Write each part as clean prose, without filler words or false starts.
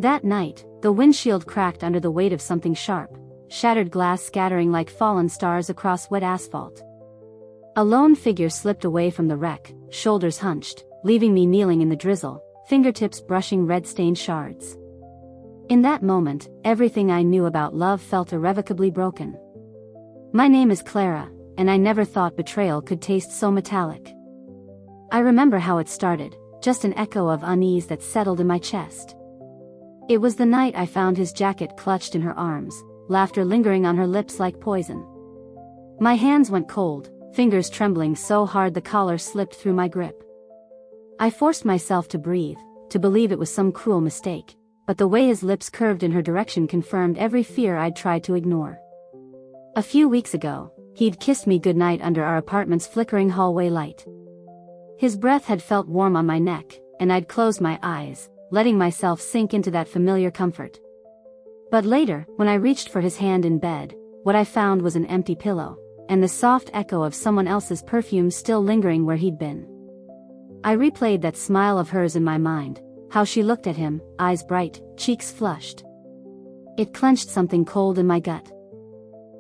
That night, the windshield cracked under the weight of something sharp, shattered glass scattering like fallen stars across wet asphalt. A lone figure slipped away from the wreck, shoulders hunched, leaving me kneeling in the drizzle, fingertips brushing red-stained shards. In that moment, everything I knew about love felt irrevocably broken. My name is Clara, and I never thought betrayal could taste so metallic. I remember how it started, just an echo of unease that settled in my chest. It was the night I found his jacket clutched in her arms, laughter lingering on her lips like poison. My hands went cold, fingers trembling so hard the collar slipped through my grip. I forced myself to breathe, to believe it was some cruel mistake, but the way his lips curved in her direction confirmed every fear I'd tried to ignore. A few weeks ago, he'd kissed me goodnight under our apartment's flickering hallway light. His breath had felt warm on my neck, and I'd closed my eyes, letting myself sink into that familiar comfort. But later, when I reached for his hand in bed, what I found was an empty pillow, and the soft echo of someone else's perfume still lingering where he'd been. I replayed that smile of hers in my mind, how she looked at him, eyes bright, cheeks flushed. It clenched something cold in my gut.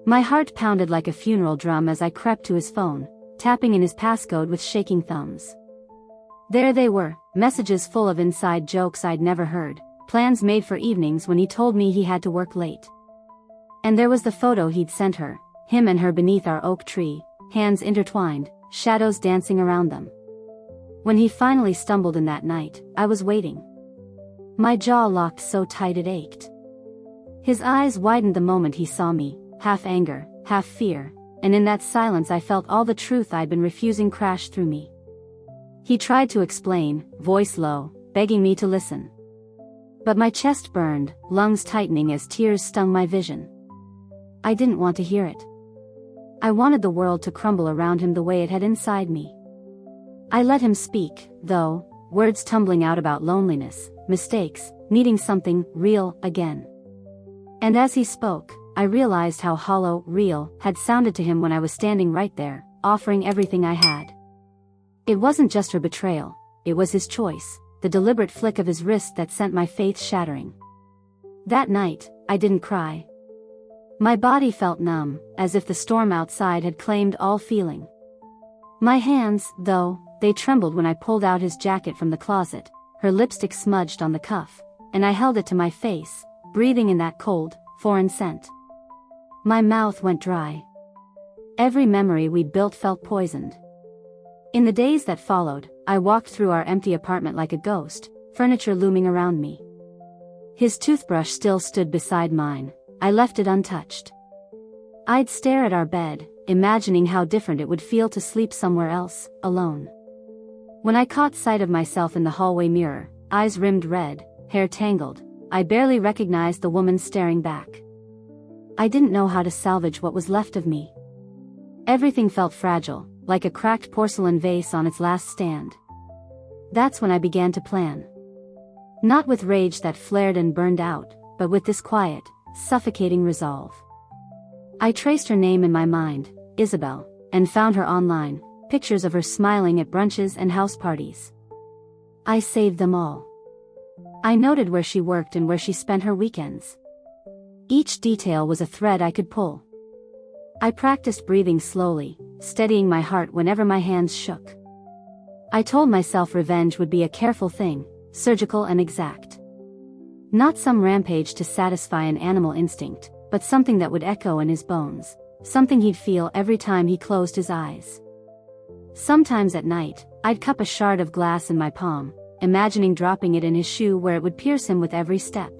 My heart pounded like a funeral drum as I crept to his phone, tapping in his passcode with shaking thumbs. There they were, messages full of inside jokes I'd never heard, plans made for evenings when he told me he had to work late. And there was the photo he'd sent her, him and her beneath our oak tree, hands intertwined, shadows dancing around them. When he finally stumbled in that night, I was waiting. My jaw locked so tight it ached. His eyes widened the moment he saw me, half anger, half fear, and in that silence I felt all the truth I'd been refusing crash through me. He tried to explain, voice low, begging me to listen. But my chest burned, lungs tightening as tears stung my vision. I didn't want to hear it. I wanted the world to crumble around him the way it had inside me. I let him speak, though, words tumbling out about loneliness, mistakes, needing something real again. And as he spoke, I realized how hollow, real, had sounded to him when I was standing right there, offering everything I had. It wasn't just her betrayal, it was his choice, the deliberate flick of his wrist that sent my faith shattering. That night, I didn't cry. My body felt numb, as if the storm outside had claimed all feeling. My hands, though, they trembled when I pulled out his jacket from the closet, her lipstick smudged on the cuff, and I held it to my face, breathing in that cold, foreign scent. My mouth went dry. Every memory we'd built felt poisoned. In the days that followed, I walked through our empty apartment like a ghost, furniture looming around me. His toothbrush still stood beside mine, I left it untouched. I'd stare at our bed, imagining how different it would feel to sleep somewhere else, alone. When I caught sight of myself in the hallway mirror, eyes rimmed red, hair tangled, I barely recognized the woman staring back. I didn't know how to salvage what was left of me. Everything felt fragile, like a cracked porcelain vase on its last stand. That's when I began to plan. Not with rage that flared and burned out, but with this quiet, suffocating resolve. I traced her name in my mind, Isabel, and found her online, pictures of her smiling at brunches and house parties. I saved them all. I noted where she worked and where she spent her weekends. Each detail was a thread I could pull. I practiced breathing slowly, steadying my heart whenever my hands shook. I told myself revenge would be a careful thing, surgical and exact. Not some rampage to satisfy an animal instinct, but something that would echo in his bones, something he'd feel every time he closed his eyes. Sometimes at night, I'd cup a shard of glass in my palm, imagining dropping it in his shoe where it would pierce him with every step.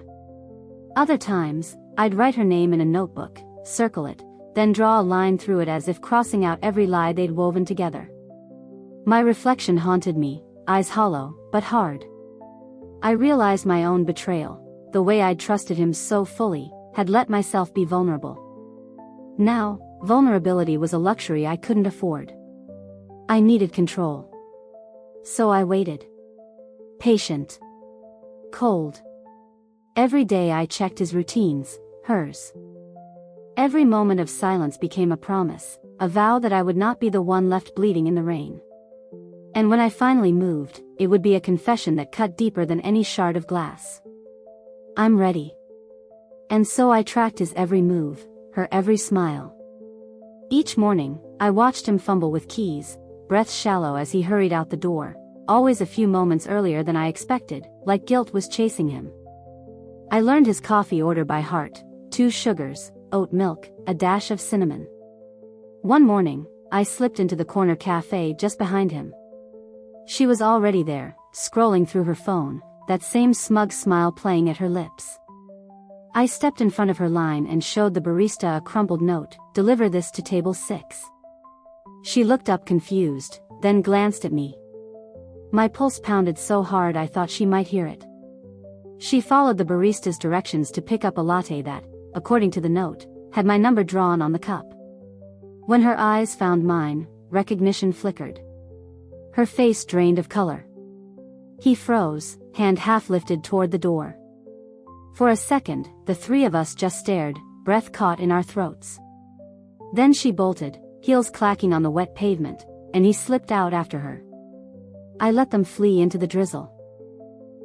Other times, I'd write her name in a notebook, circle it, then draw a line through it as if crossing out every lie they'd woven together. My reflection haunted me, eyes hollow, but hard. I realized my own betrayal, the way I'd trusted him so fully, had let myself be vulnerable. Now, vulnerability was a luxury I couldn't afford. I needed control. So I waited. Patient. Cold. Every day I checked his routines, hers. Every moment of silence became a promise, a vow that I would not be the one left bleeding in the rain. And when I finally moved, it would be a confession that cut deeper than any shard of glass. I'm ready. And so I tracked his every move, her every smile. Each morning, I watched him fumble with keys, breath shallow as he hurried out the door, always a few moments earlier than I expected, like guilt was chasing him. I learned his coffee order by heart: 2 sugars, oat milk, a dash of cinnamon. One morning, I slipped into the corner cafe just behind him. She was already there, scrolling through her phone, that same smug smile playing at her lips. I stepped in front of her line and showed the barista a crumpled note: "Deliver this to table 6. She looked up confused, then glanced at me. My pulse pounded so hard I thought she might hear it. She followed the barista's directions to pick up a latte that, according to the note, had my number drawn on the cup. When her eyes found mine, recognition flickered. Her face drained of color. He froze, hand half lifted toward the door. For a second, the 3 of us just stared, breath caught in our throats. Then she bolted, heels clacking on the wet pavement, and he slipped out after her. I let them flee into the drizzle.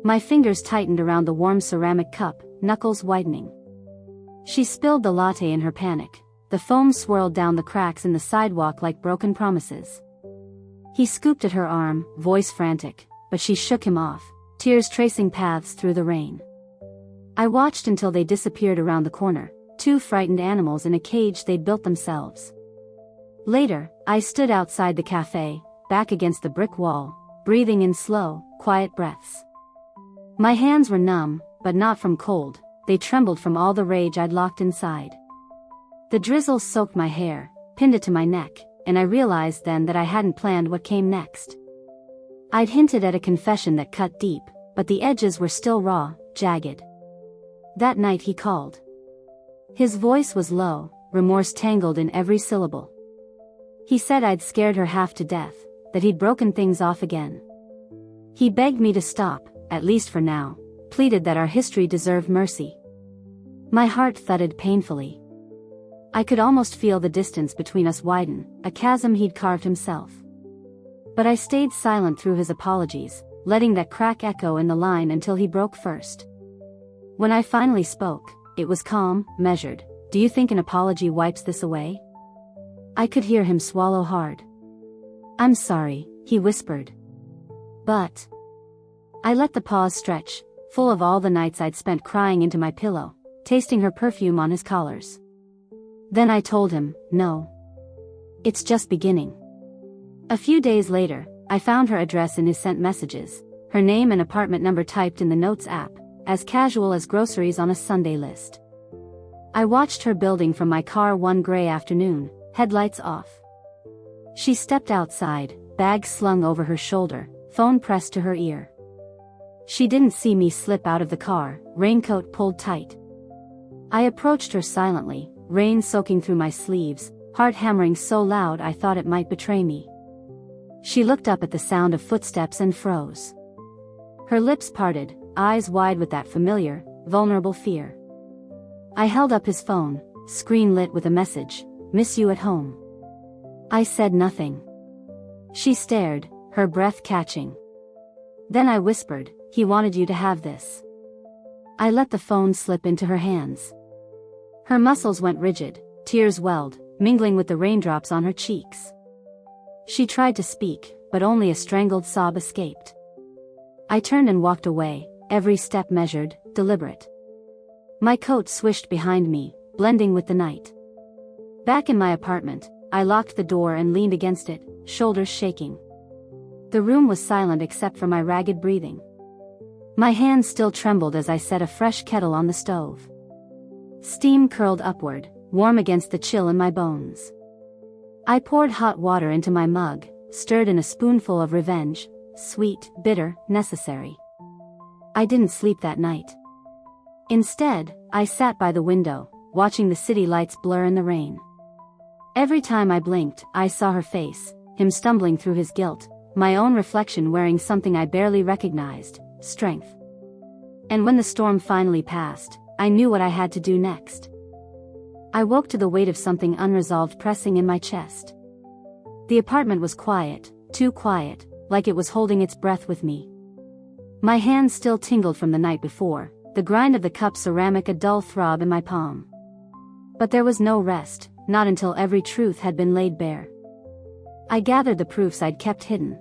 My fingers tightened around the warm ceramic cup, knuckles whitening. She spilled the latte in her panic. The foam swirled down the cracks in the sidewalk like broken promises. He scooped at her arm, voice frantic, but she shook him off, tears tracing paths through the rain. I watched until they disappeared around the corner, 2 frightened animals in a cage they'd built themselves. Later, I stood outside the cafe, back against the brick wall, breathing in slow, quiet breaths. My hands were numb, but not from cold, they trembled from all the rage I'd locked inside. The drizzle soaked my hair, pinned it to my neck, and I realized then that I hadn't planned what came next. I'd hinted at a confession that cut deep, but the edges were still raw, jagged. That night he called. His voice was low, remorse tangled in every syllable. He said I'd scared her half to death, that he'd broken things off again. He begged me to stop, at least for now, pleaded that our history deserved mercy. My heart thudded painfully. I could almost feel the distance between us widen, a chasm he'd carved himself. But I stayed silent through his apologies, letting that crack echo in the line until he broke first. When I finally spoke, it was calm, measured. "Do you think an apology wipes this away?" I could hear him swallow hard. "I'm sorry," he whispered. "But..." I let the pause stretch, full of all the nights I'd spent crying into my pillow, tasting her perfume on his collars. Then I told him, "No. It's just beginning." A few days later, I found her address in his sent messages, her name and apartment number typed in the Notes app, as casual as groceries on a Sunday list. I watched her building from my car one gray afternoon, headlights off. She stepped outside, bag slung over her shoulder, phone pressed to her ear. She didn't see me slip out of the car, raincoat pulled tight. I approached her silently, rain soaking through my sleeves, heart hammering so loud I thought it might betray me. She looked up at the sound of footsteps and froze. Her lips parted, eyes wide with that familiar, vulnerable fear. I held up his phone, screen lit with a message: "Miss you at home." I said nothing. She stared, her breath catching. Then I whispered, "He wanted you to have this." I let the phone slip into her hands. Her muscles went rigid, tears welled, mingling with the raindrops on her cheeks. She tried to speak, but only a strangled sob escaped. I turned and walked away, every step measured, deliberate. My coat swished behind me, blending with the night. Back in my apartment, I locked the door and leaned against it, shoulders shaking. The room was silent except for my ragged breathing. My hands still trembled as I set a fresh kettle on the stove. Steam curled upward, warm against the chill in my bones. I poured hot water into my mug, stirred in a spoonful of revenge, sweet, bitter, necessary. I didn't sleep that night. Instead, I sat by the window, watching the city lights blur in the rain. Every time I blinked, I saw her face, him stumbling through his guilt, my own reflection wearing something I barely recognized: strength. And when the storm finally passed, I knew what I had to do next. I woke to the weight of something unresolved pressing in my chest. The apartment was quiet, too quiet, like it was holding its breath with me. My hands still tingled from the night before, the grind of the cup ceramic a dull throb in my palm. But there was no rest, not until every truth had been laid bare. I gathered the proofs I'd kept hidden.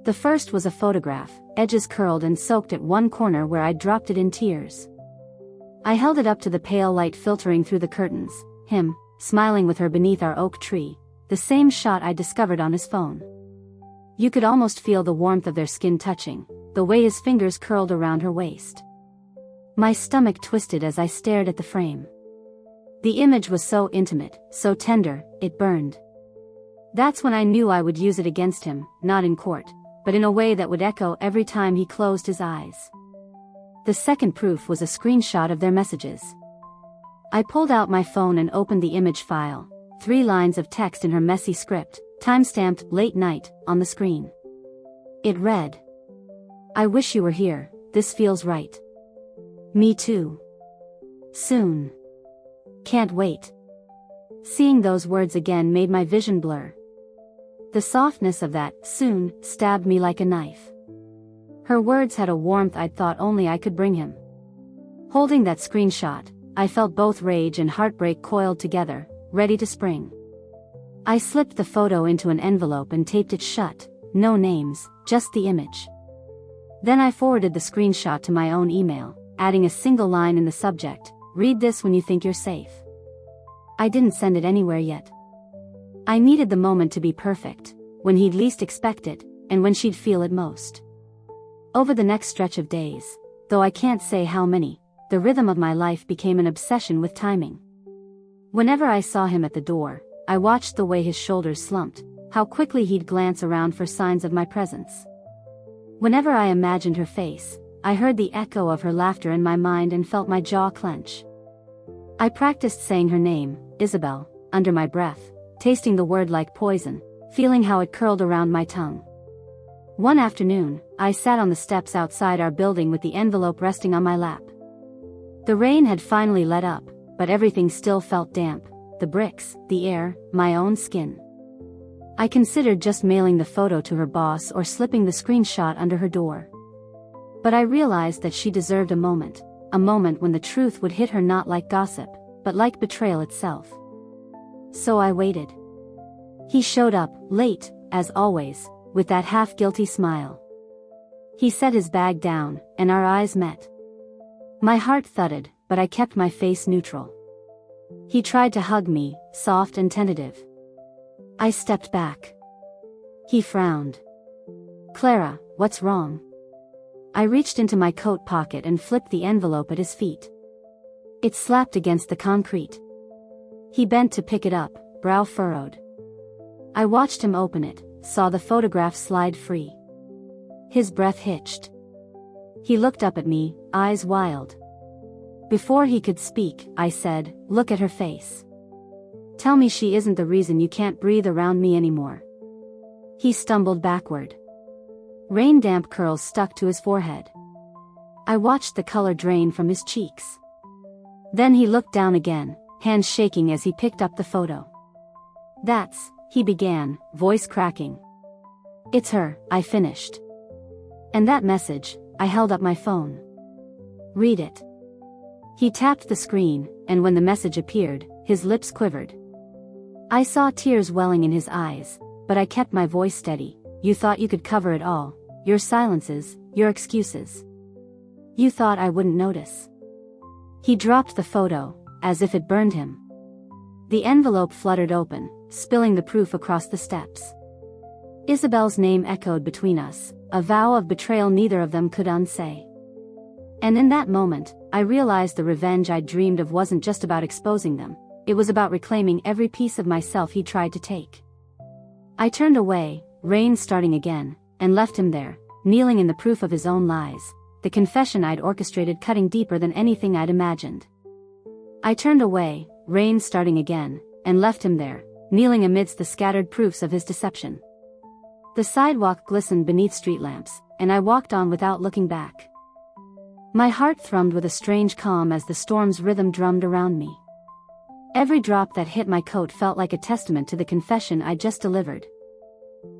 The first was a photograph, edges curled and soaked at one corner where I'd dropped it in tears. I held it up to the pale light filtering through the curtains, him, smiling with her beneath our oak tree, the same shot I'd discovered on his phone. You could almost feel the warmth of their skin touching, the way his fingers curled around her waist. My stomach twisted as I stared at the frame. The image was so intimate, so tender, it burned. That's when I knew I would use it against him, not in court, but in a way that would echo every time he closed his eyes. The second proof was a screenshot of their messages. I pulled out my phone and opened the image file, 3 lines of text in her messy script, time-stamped late night, on the screen. It read, "I wish you were here, this feels right. Me too. Soon. Can't wait." Seeing those words again made my vision blur. The softness of that "soon" stabbed me like a knife. Her words had a warmth I'd thought only I could bring him. Holding that screenshot, I felt both rage and heartbreak coiled together, ready to spring. I slipped the photo into an envelope and taped it shut, no names, just the image. Then I forwarded the screenshot to my own email, adding a single line in the subject, "Read this when you think you're safe." I didn't send it anywhere yet. I needed the moment to be perfect, when he'd least expect it, and when she'd feel it most. Over the next stretch of days, though I can't say how many, the rhythm of my life became an obsession with timing. Whenever I saw him at the door, I watched the way his shoulders slumped, how quickly he'd glance around for signs of my presence. Whenever I imagined her face, I heard the echo of her laughter in my mind and felt my jaw clench. I practiced saying her name, Isabel, under my breath, tasting the word like poison, feeling how it curled around my tongue. One afternoon, I sat on the steps outside our building with the envelope resting on my lap. The rain had finally let up, but everything still felt damp, the bricks, the air, my own skin. I considered just mailing the photo to her boss or slipping the screenshot under her door. But I realized that she deserved a moment when the truth would hit her not like gossip, but like betrayal itself. So I waited. He showed up, late, as always, with that half-guilty smile. He set his bag down, and our eyes met. My heart thudded, but I kept my face neutral. He tried to hug me, soft and tentative. I stepped back. He frowned. "Clara, what's wrong?" I reached into my coat pocket and flipped the envelope at his feet. It slapped against the concrete. He bent to pick it up, brow furrowed. I watched him open it, saw the photograph slide free. His breath hitched. He looked up at me, eyes wild. Before he could speak, I said, "Look at her face. Tell me she isn't the reason you can't breathe around me anymore." He stumbled backward. Rain-damp curls stuck to his forehead. I watched the color drain from his cheeks. Then he looked down again, hands shaking as he picked up the photo. "That's," he began, voice cracking. "It's her," I finished. "And that message," I held up my phone. "Read it." He tapped the screen, and when the message appeared, his lips quivered. I saw tears welling in his eyes, but I kept my voice steady. "You thought you could cover it all, your silences, your excuses. You thought I wouldn't notice." He dropped the photo, as if it burned him. The envelope fluttered open, spilling the proof across the steps. Isabel's name echoed between us, a vow of betrayal neither of them could unsay. And in that moment, I realized the revenge I'd dreamed of wasn't just about exposing them, it was about reclaiming every piece of myself he tried to take. I turned away, rain starting again, and left him there, kneeling in the proof of his own lies, the confession I'd orchestrated cutting deeper than anything I'd imagined. I turned away, rain starting again, and left him there, kneeling amidst the scattered proofs of his deception. The sidewalk glistened beneath street lamps, and I walked on without looking back. My heart thrummed with a strange calm as the storm's rhythm drummed around me. Every drop that hit my coat felt like a testament to the confession I'd just delivered.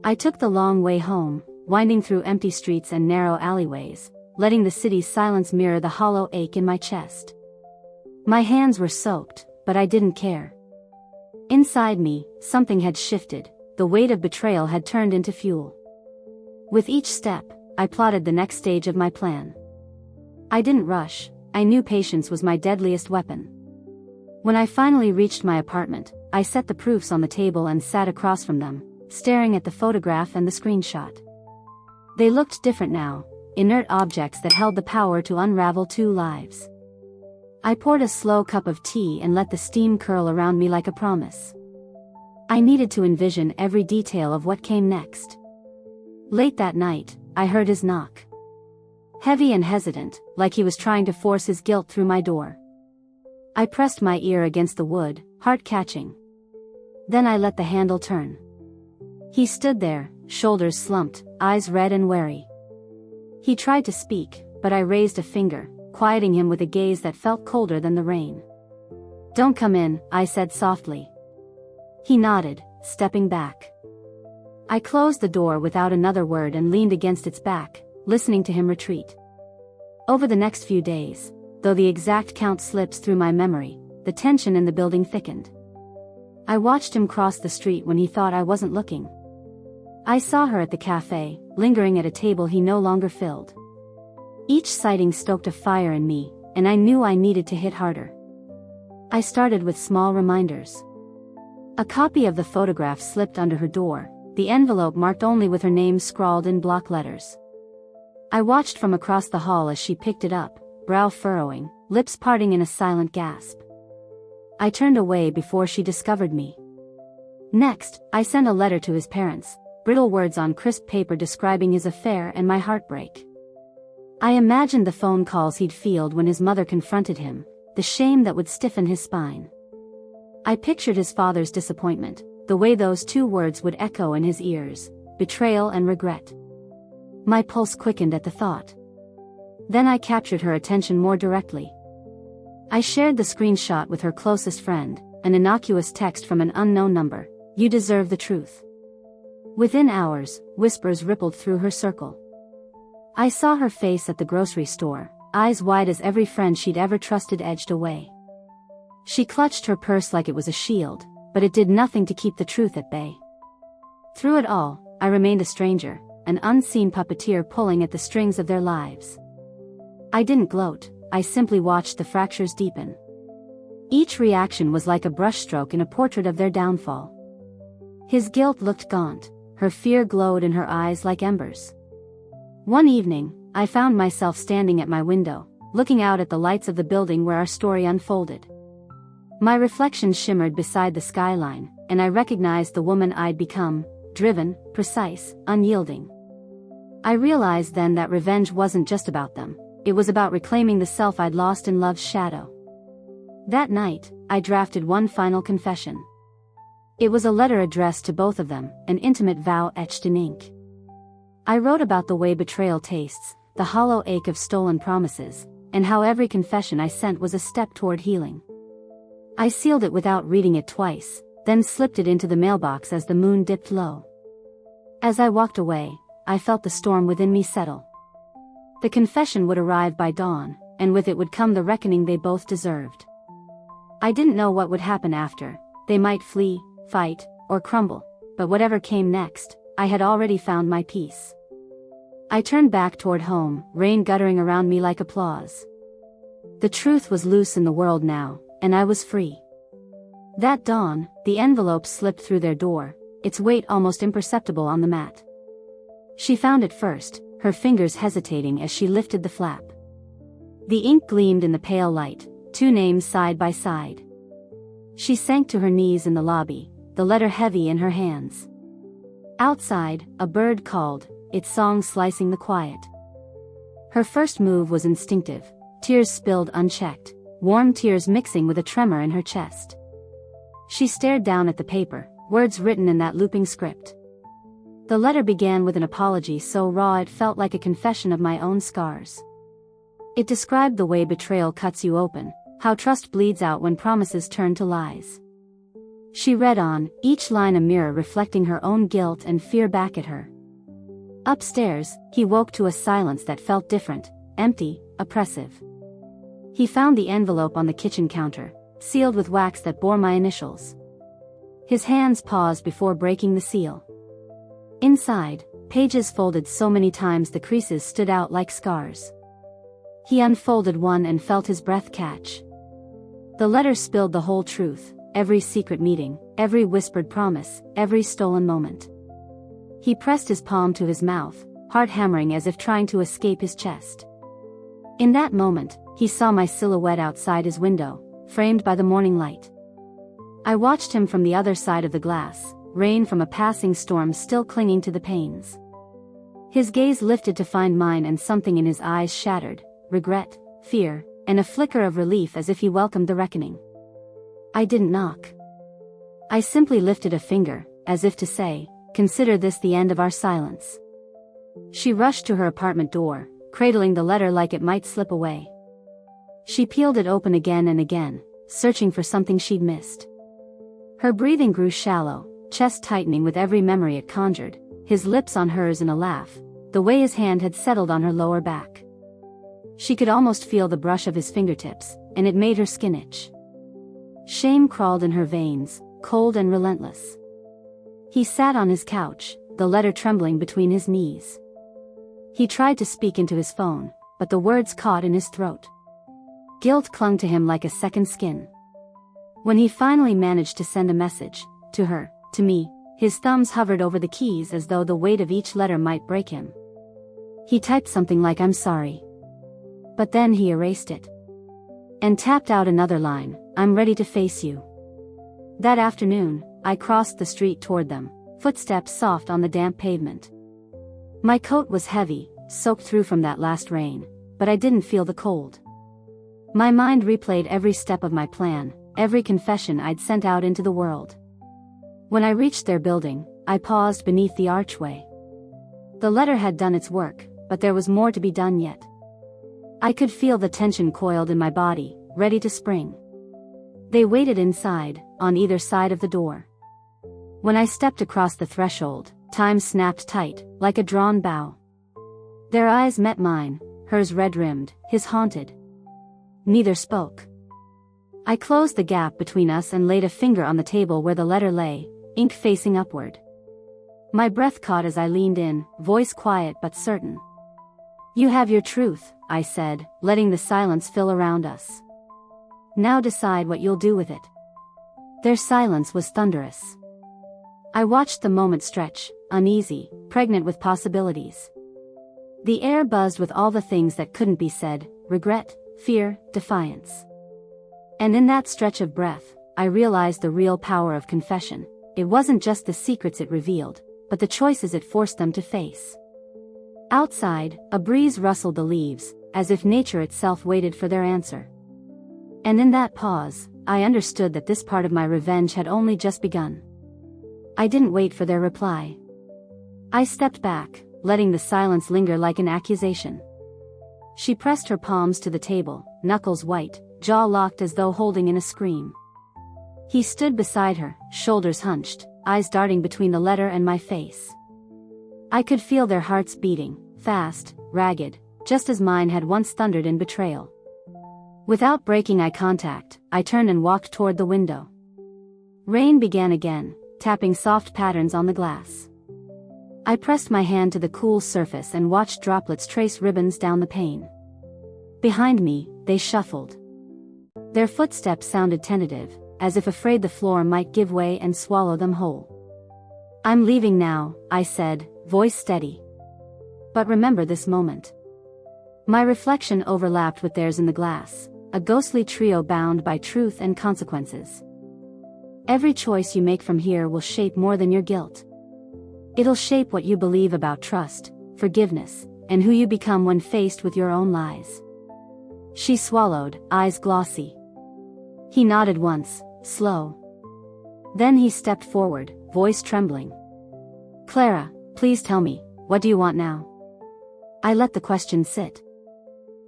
I took the long way home, winding through empty streets and narrow alleyways, letting the city's silence mirror the hollow ache in my chest. My hands were soaked, but I didn't care. Inside me, something had shifted, the weight of betrayal had turned into fuel. With each step, I plotted the next stage of my plan. I didn't rush, I knew patience was my deadliest weapon. When I finally reached my apartment, I set the proofs on the table and sat across from them, staring at the photograph and the screenshot. They looked different now, inert objects that held the power to unravel two lives. I poured a slow cup of tea and let the steam curl around me like a promise. I needed to envision every detail of what came next. Late that night, I heard his knock. Heavy and hesitant, like he was trying to force his guilt through my door. I pressed my ear against the wood, heart catching. Then I let the handle turn. He stood there, shoulders slumped, eyes red and wary. He tried to speak, but I raised a finger, quieting him with a gaze that felt colder than the rain. "Don't come in," I said softly. He nodded, stepping back. I closed the door without another word and leaned against its back, listening to him retreat. Over the next few days, though the exact count slips through my memory, the tension in the building thickened. I watched him cross the street when he thought I wasn't looking. I saw her at the cafe, lingering at a table he no longer filled. Each sighting stoked a fire in me, and I knew I needed to hit harder. I started with small reminders. A copy of the photograph slipped under her door, the envelope marked only with her name scrawled in block letters. I watched from across the hall as she picked it up, brow furrowing, lips parting in a silent gasp. I turned away before she discovered me. Next, I sent a letter to his parents, brittle words on crisp paper describing his affair and my heartbreak. I imagined the phone calls he'd field when his mother confronted him, the shame that would stiffen his spine. I pictured his father's disappointment, the way those two words would echo in his ears, betrayal and regret. My pulse quickened at the thought. Then I captured her attention more directly. I shared the screenshot with her closest friend, an innocuous text from an unknown number, "You deserve the truth." Within hours, whispers rippled through her circle. I saw her face at the grocery store, eyes wide as every friend she'd ever trusted edged away. She clutched her purse like it was a shield, but it did nothing to keep the truth at bay. Through it all, I remained a stranger, an unseen puppeteer pulling at the strings of their lives. I didn't gloat, I simply watched the fractures deepen. Each reaction was like a brushstroke in a portrait of their downfall. His guilt looked gaunt, her fear glowed in her eyes like embers. One evening, I found myself standing at my window, looking out at the lights of the building where our story unfolded. My reflection shimmered beside the skyline, and I recognized the woman I'd become, driven, precise, unyielding. I realized then that revenge wasn't just about them, it was about reclaiming the self I'd lost in love's shadow. That night, I drafted one final confession. It was a letter addressed to both of them, an intimate vow etched in ink. I wrote about the way betrayal tastes, the hollow ache of stolen promises, and how every confession I sent was a step toward healing. I sealed it without reading it twice, then slipped it into the mailbox as the moon dipped low. As I walked away, I felt the storm within me settle. The confession would arrive by dawn, and with it would come the reckoning they both deserved. I didn't know what would happen after, they might flee, fight, or crumble, but whatever came next, I had already found my peace. I turned back toward home, rain guttering around me like applause. The truth was loose in the world now, and I was free. That dawn, the envelope slipped through their door, its weight almost imperceptible on the mat. She found it first, her fingers hesitating as she lifted the flap. The ink gleamed in the pale light, two names side by side. She sank to her knees in the lobby, the letter heavy in her hands. Outside, a bird called, its song slicing the quiet. Her first move was instinctive, tears spilled unchecked, warm tears mixing with a tremor in her chest. She stared down at the paper, words written in that looping script. The letter began with an apology so raw it felt like a confession of my own scars. It described the way betrayal cuts you open, how trust bleeds out when promises turn to lies. She read on, each line a mirror reflecting her own guilt and fear back at her. Upstairs, he woke to a silence that felt different, empty, oppressive. He found the envelope on the kitchen counter, sealed with wax that bore my initials. His hands paused before breaking the seal. Inside, pages folded so many times the creases stood out like scars. He unfolded one and felt his breath catch. The letter spilled the whole truth, every secret meeting, every whispered promise, every stolen moment. He pressed his palm to his mouth, heart hammering as if trying to escape his chest. In that moment, he saw my silhouette outside his window, framed by the morning light. I watched him from the other side of the glass, rain from a passing storm still clinging to the panes. His gaze lifted to find mine, and something in his eyes shattered, regret, fear, and a flicker of relief, as if he welcomed the reckoning. I didn't knock. I simply lifted a finger, as if to say, "Consider this the end of our silence." She rushed to her apartment door, cradling the letter like it might slip away. She peeled it open again and again, searching for something she'd missed. Her breathing grew shallow, chest tightening with every memory it conjured, his lips on hers in a laugh, the way his hand had settled on her lower back. She could almost feel the brush of his fingertips, and it made her skin itch. Shame crawled in her veins, cold and relentless. He sat on his couch, the letter trembling between his knees. He tried to speak into his phone, but the words caught in his throat. Guilt clung to him like a second skin. When he finally managed to send a message, to her, to me, his thumbs hovered over the keys as though the weight of each letter might break him. He typed something like "I'm sorry." But then he erased it. And tapped out another line, "I'm ready to face you." That afternoon, I crossed the street toward them, footsteps soft on the damp pavement. My coat was heavy, soaked through from that last rain, but I didn't feel the cold. My mind replayed every step of my plan, every confession I'd sent out into the world. When I reached their building, I paused beneath the archway. The letter had done its work, but there was more to be done yet. I could feel the tension coiled in my body, ready to spring. They waited inside, on either side of the door. When I stepped across the threshold, time snapped tight, like a drawn bow. Their eyes met mine, hers red-rimmed, his haunted. Neither spoke. I closed the gap between us and laid a finger on the table where the letter lay, ink facing upward. My breath caught as I leaned in, voice quiet but certain. "You have your truth," I said, letting the silence fill around us. "Now decide what you'll do with it." Their silence was thunderous. I watched the moment stretch, uneasy, pregnant with possibilities. The air buzzed with all the things that couldn't be said, regret, fear, defiance. And in that stretch of breath, I realized the real power of confession. It wasn't just the secrets it revealed, but the choices it forced them to face. Outside, a breeze rustled the leaves, as if nature itself waited for their answer. And in that pause, I understood that this part of my revenge had only just begun. I didn't wait for their reply. I stepped back, letting the silence linger like an accusation. She pressed her palms to the table, knuckles white, jaw locked as though holding in a scream. He stood beside her, shoulders hunched, eyes darting between the letter and my face. I could feel their hearts beating, fast, ragged, just as mine had once thundered in betrayal. Without breaking eye contact, I turned and walked toward the window. Rain began again, tapping soft patterns on the glass. I pressed my hand to the cool surface and watched droplets trace ribbons down the pane. Behind me, they shuffled. Their footsteps sounded tentative, as if afraid the floor might give way and swallow them whole. "I'm leaving now," I said, voice steady. "But remember this moment." My reflection overlapped with theirs in the glass, a ghostly trio bound by truth and consequences. "Every choice you make from here will shape more than your guilt. It'll shape what you believe about trust, forgiveness, and who you become when faced with your own lies." She swallowed, eyes glossy. He nodded once, slow. Then he stepped forward, voice trembling. "Clara, please tell me, what do you want now?" I let the question sit.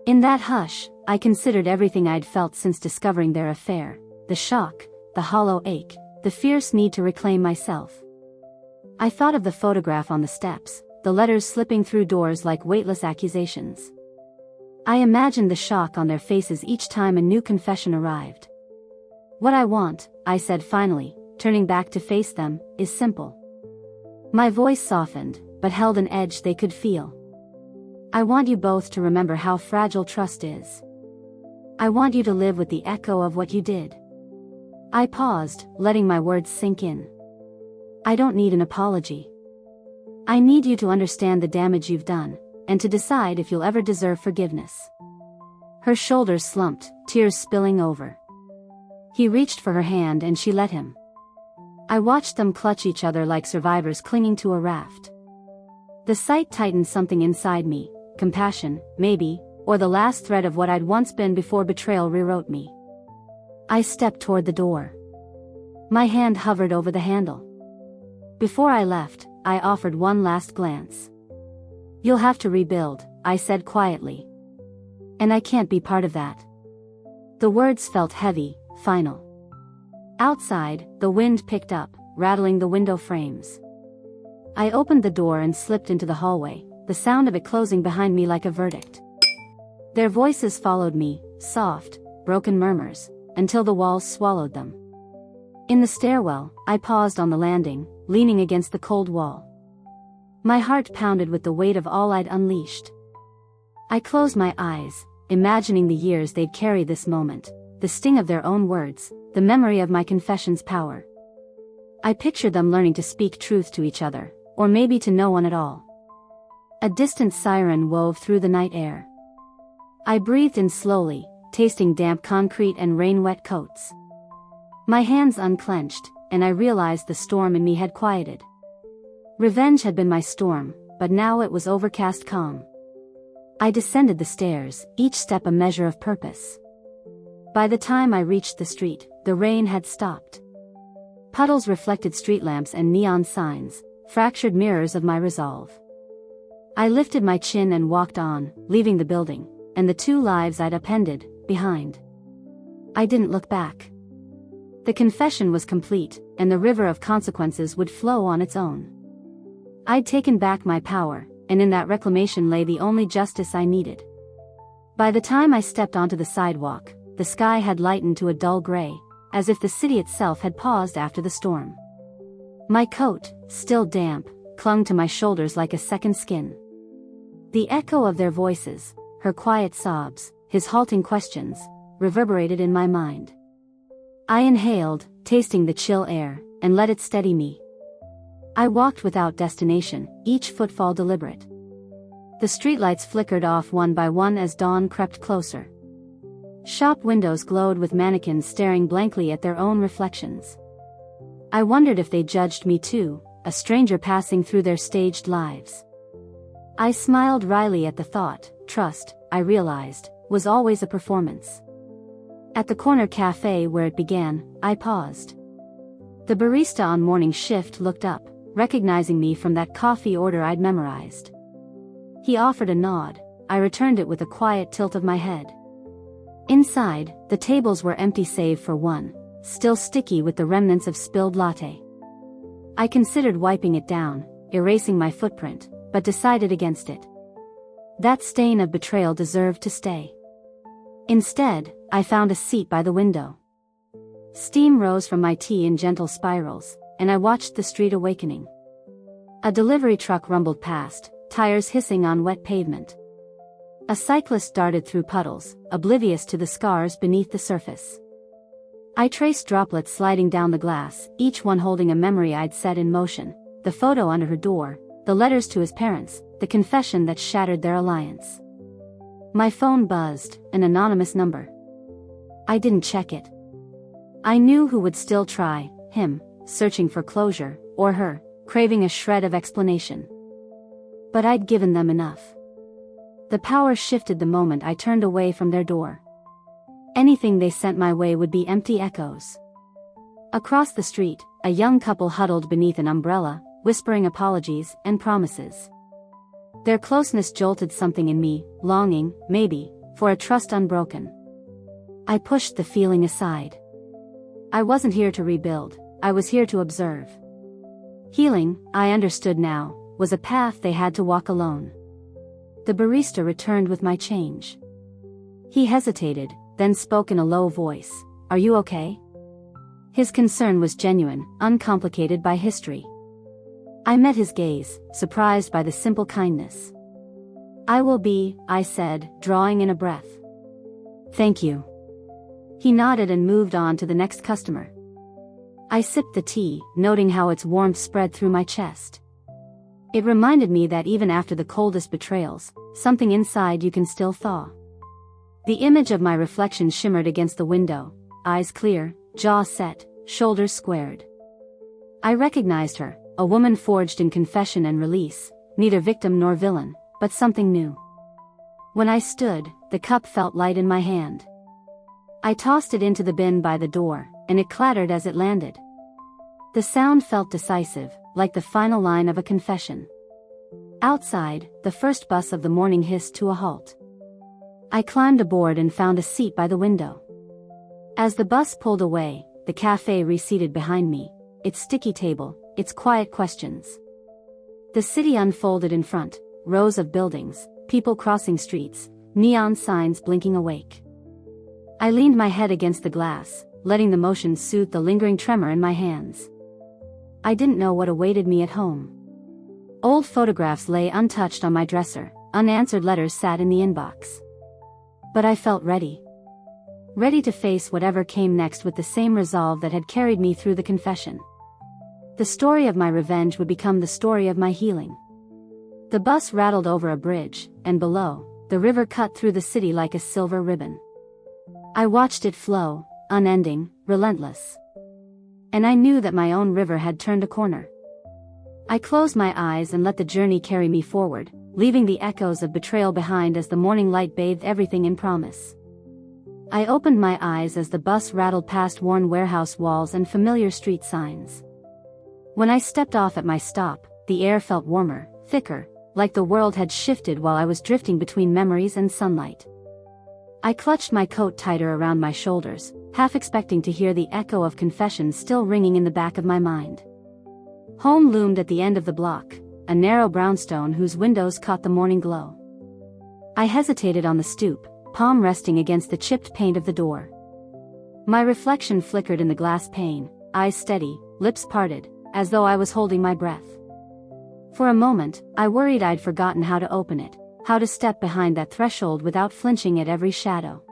In that hush, I considered everything I'd felt since discovering their affair, the shock, the hollow ache, the fierce need to reclaim myself. I thought of the photograph on the steps, the letters slipping through doors like weightless accusations. I imagined the shock on their faces each time a new confession arrived. What I want, I said finally, turning back to face them, is simple. My voice softened, but held an edge they could feel. I want you both to remember how fragile trust is. I want you to live with the echo of what you did. I paused, letting my words sink in. I don't need an apology. I need you to understand the damage you've done, and to decide if you'll ever deserve forgiveness. Her shoulders slumped, tears spilling over. He reached for her hand and she let him. I watched them clutch each other like survivors clinging to a raft. The sight tightened something inside me, compassion, maybe, or the last thread of what I'd once been before betrayal rewrote me. I stepped toward the door. My hand hovered over the handle. Before I left, I offered one last glance. You'll have to rebuild, I said quietly. And I can't be part of that. The words felt heavy, final. Outside, the wind picked up, rattling the window frames. I opened the door and slipped into the hallway, the sound of it closing behind me like a verdict. Their voices followed me, soft, broken murmurs, until the walls swallowed them. In the stairwell, I paused on the landing, leaning against the cold wall. My heart pounded with the weight of all I'd unleashed. I closed my eyes, imagining the years they'd carry this moment, the sting of their own words, the memory of my confession's power. I pictured them learning to speak truth to each other, or maybe to no one at all. A distant siren wove through the night air. I breathed in slowly, tasting damp concrete and rain-wet coats. My hands unclenched, and I realized the storm in me had quieted. Revenge had been my storm, but now it was overcast calm. I descended the stairs, each step a measure of purpose. By the time I reached the street, the rain had stopped. Puddles reflected street lamps and neon signs, fractured mirrors of my resolve. I lifted my chin and walked on, leaving the building, and the two lives I'd appended, behind. I didn't look back. The confession was complete, and the river of consequences would flow on its own. I'd taken back my power, and in that reclamation lay the only justice I needed. By the time I stepped onto the sidewalk, the sky had lightened to a dull gray, as if the city itself had paused after the storm. My coat, still damp, clung to my shoulders like a second skin. The echo of their voices, her quiet sobs, his halting questions, reverberated in my mind. I inhaled, tasting the chill air, and let it steady me. I walked without destination, each footfall deliberate. The streetlights flickered off one by one as dawn crept closer. Shop windows glowed with mannequins staring blankly at their own reflections. I wondered if they judged me too, a stranger passing through their staged lives. I smiled wryly at the thought. Trust, I realized, was always a performance. At the corner cafe where it began, I paused. The barista on morning shift looked up, recognizing me from that coffee order I'd memorized. He offered a nod. I returned it with a quiet tilt of my head. Inside, the tables were empty save for one, still sticky with the remnants of spilled latte. I considered wiping it down, erasing my footprint, but decided against it. That stain of betrayal deserved to stay. Instead, I found a seat by the window. Steam rose from my tea in gentle spirals, and I watched the street awakening. A delivery truck rumbled past, tires hissing on wet pavement. A cyclist darted through puddles, oblivious to the scars beneath the surface. I traced droplets sliding down the glass, each one holding a memory I'd set in motion, the photo under her door, the letters to his parents, the confession that shattered their alliance. My phone buzzed, an anonymous number. I didn't check it. I knew who would still try, him, searching for closure, or her, craving a shred of explanation. But I'd given them enough. The power shifted the moment I turned away from their door. Anything they sent my way would be empty echoes. Across the street, a young couple huddled beneath an umbrella, whispering apologies and promises. Their closeness jolted something in me, longing, maybe, for a trust unbroken. I pushed the feeling aside. I wasn't here to rebuild, I was here to observe. Healing, I understood now, was a path they had to walk alone. The barista returned with my change. He hesitated, then spoke in a low voice. Are you okay? His concern was genuine, uncomplicated by history. I met his gaze, surprised by the simple kindness. I will be, I said, drawing in a breath. Thank you. He nodded and moved on to the next customer. I sipped the tea, noting how its warmth spread through my chest. It reminded me that even after the coldest betrayals, something inside you can still thaw. The image of my reflection shimmered against the window, eyes clear, jaw set, shoulders squared. I recognized her, a woman forged in confession and release, neither victim nor villain, but something new. When I stood, the cup felt light in my hand. I tossed it into the bin by the door, and it clattered as it landed. The sound felt decisive, like the final line of a confession. Outside, the first bus of the morning hissed to a halt. I climbed aboard and found a seat by the window. As the bus pulled away, the cafe receded behind me, its sticky table, its quiet questions. The city unfolded in front, rows of buildings, people crossing streets, neon signs blinking awake. I leaned my head against the glass, letting the motion soothe the lingering tremor in my hands. I didn't know what awaited me at home. Old photographs lay untouched on my dresser, unanswered letters sat in the inbox. But I felt ready. Ready to face whatever came next with the same resolve that had carried me through the confession. The story of my revenge would become the story of my healing. The bus rattled over a bridge, and below, the river cut through the city like a silver ribbon. I watched it flow, unending, relentless. And I knew that my own river had turned a corner. I closed my eyes and let the journey carry me forward, leaving the echoes of betrayal behind as the morning light bathed everything in promise. I opened my eyes as the bus rattled past worn warehouse walls and familiar street signs. When I stepped off at my stop, the air felt warmer, thicker, like the world had shifted while I was drifting between memories and sunlight. I clutched my coat tighter around my shoulders, half expecting to hear the echo of confessions still ringing in the back of my mind. Home loomed at the end of the block, a narrow brownstone whose windows caught the morning glow. I hesitated on the stoop, palm resting against the chipped paint of the door. My reflection flickered in the glass pane, eyes steady, lips parted, as though I was holding my breath. For a moment, I worried I'd forgotten how to open it, how to step behind that threshold without flinching at every shadow.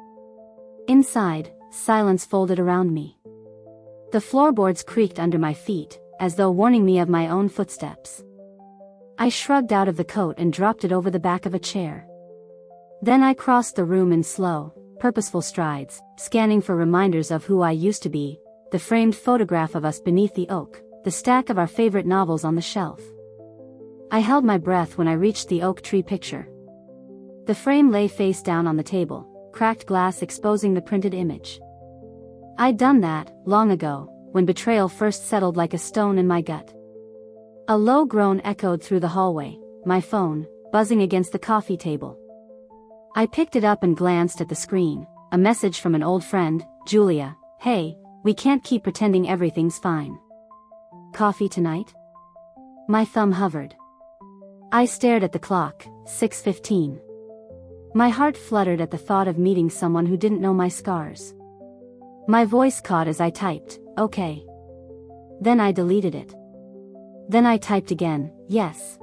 Inside, silence folded around me. The floorboards creaked under my feet, as though warning me of my own footsteps. I shrugged out of the coat and dropped it over the back of a chair. Then I crossed the room in slow, purposeful strides, scanning for reminders of who I used to be, the framed photograph of us beneath the oak, the stack of our favorite novels on the shelf. I held my breath when I reached the oak tree picture. The frame lay face down on the table, cracked glass exposing the printed image. I'd done that, long ago, when betrayal first settled like a stone in my gut. A low groan echoed through the hallway, my phone, buzzing against the coffee table. I picked it up and glanced at the screen, a message from an old friend, Julia. Hey, we can't keep pretending everything's fine. Coffee tonight? My thumb hovered. I stared at the clock, 6:15. My heart fluttered at the thought of meeting someone who didn't know my scars. My voice caught as I typed, okay. Then I deleted it. Then I typed again, yes.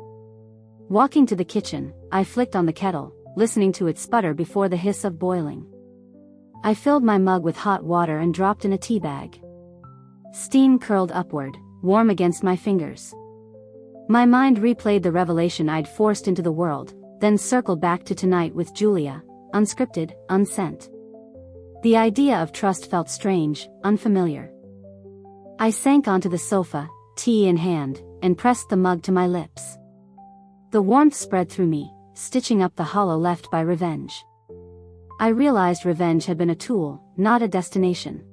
Walking to the kitchen, I flicked on the kettle, listening to it sputter before the hiss of boiling. I filled my mug with hot water and dropped in a tea bag. Steam curled upward, warm against my fingers. My mind replayed the revelation I'd forced into the world, then circled back to tonight with Julia, unscripted, unsent. The idea of trust felt strange, unfamiliar. I sank onto the sofa, tea in hand, and pressed the mug to my lips. The warmth spread through me, stitching up the hollow left by revenge. I realized revenge had been a tool, not a destination.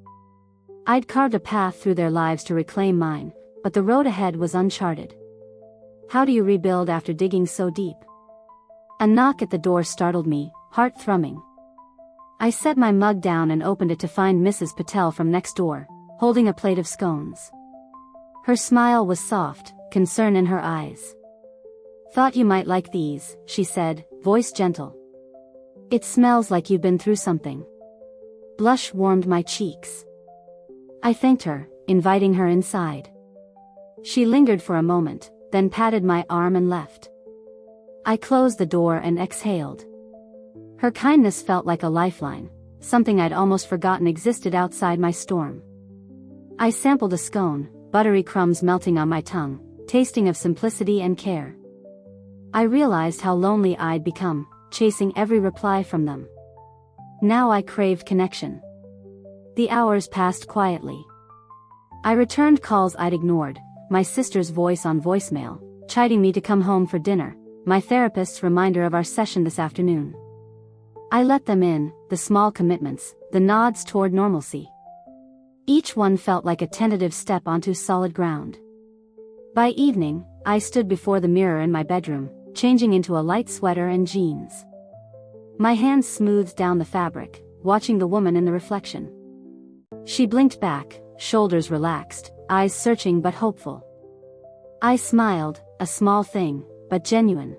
I'd carved a path through their lives to reclaim mine, but the road ahead was uncharted. How do you rebuild after digging so deep? A knock at the door startled me, heart thrumming. I set my mug down and opened it to find Mrs. Patel from next door, holding a plate of scones. Her smile was soft, concern in her eyes. Thought you might like these, she said, voice gentle. It smells like you've been through something. Blush warmed my cheeks. I thanked her, inviting her inside. She lingered for a moment, then patted my arm and left. I closed the door and exhaled. Her kindness felt like a lifeline, something I'd almost forgotten existed outside my storm. I sampled a scone, buttery crumbs melting on my tongue, tasting of simplicity and care. I realized how lonely I'd become, chasing every reply from them. Now I craved connection. The hours passed quietly. I returned calls I'd ignored, my sister's voice on voicemail, chiding me to come home for dinner, my therapist's reminder of our session this afternoon. I let them in, the small commitments, the nods toward normalcy. Each one felt like a tentative step onto solid ground. By evening, I stood before the mirror in my bedroom, changing into a light sweater and jeans. My hands smoothed down the fabric, watching the woman in the reflection. She blinked back, shoulders relaxed, eyes searching but hopeful. I smiled, a small thing, but genuine.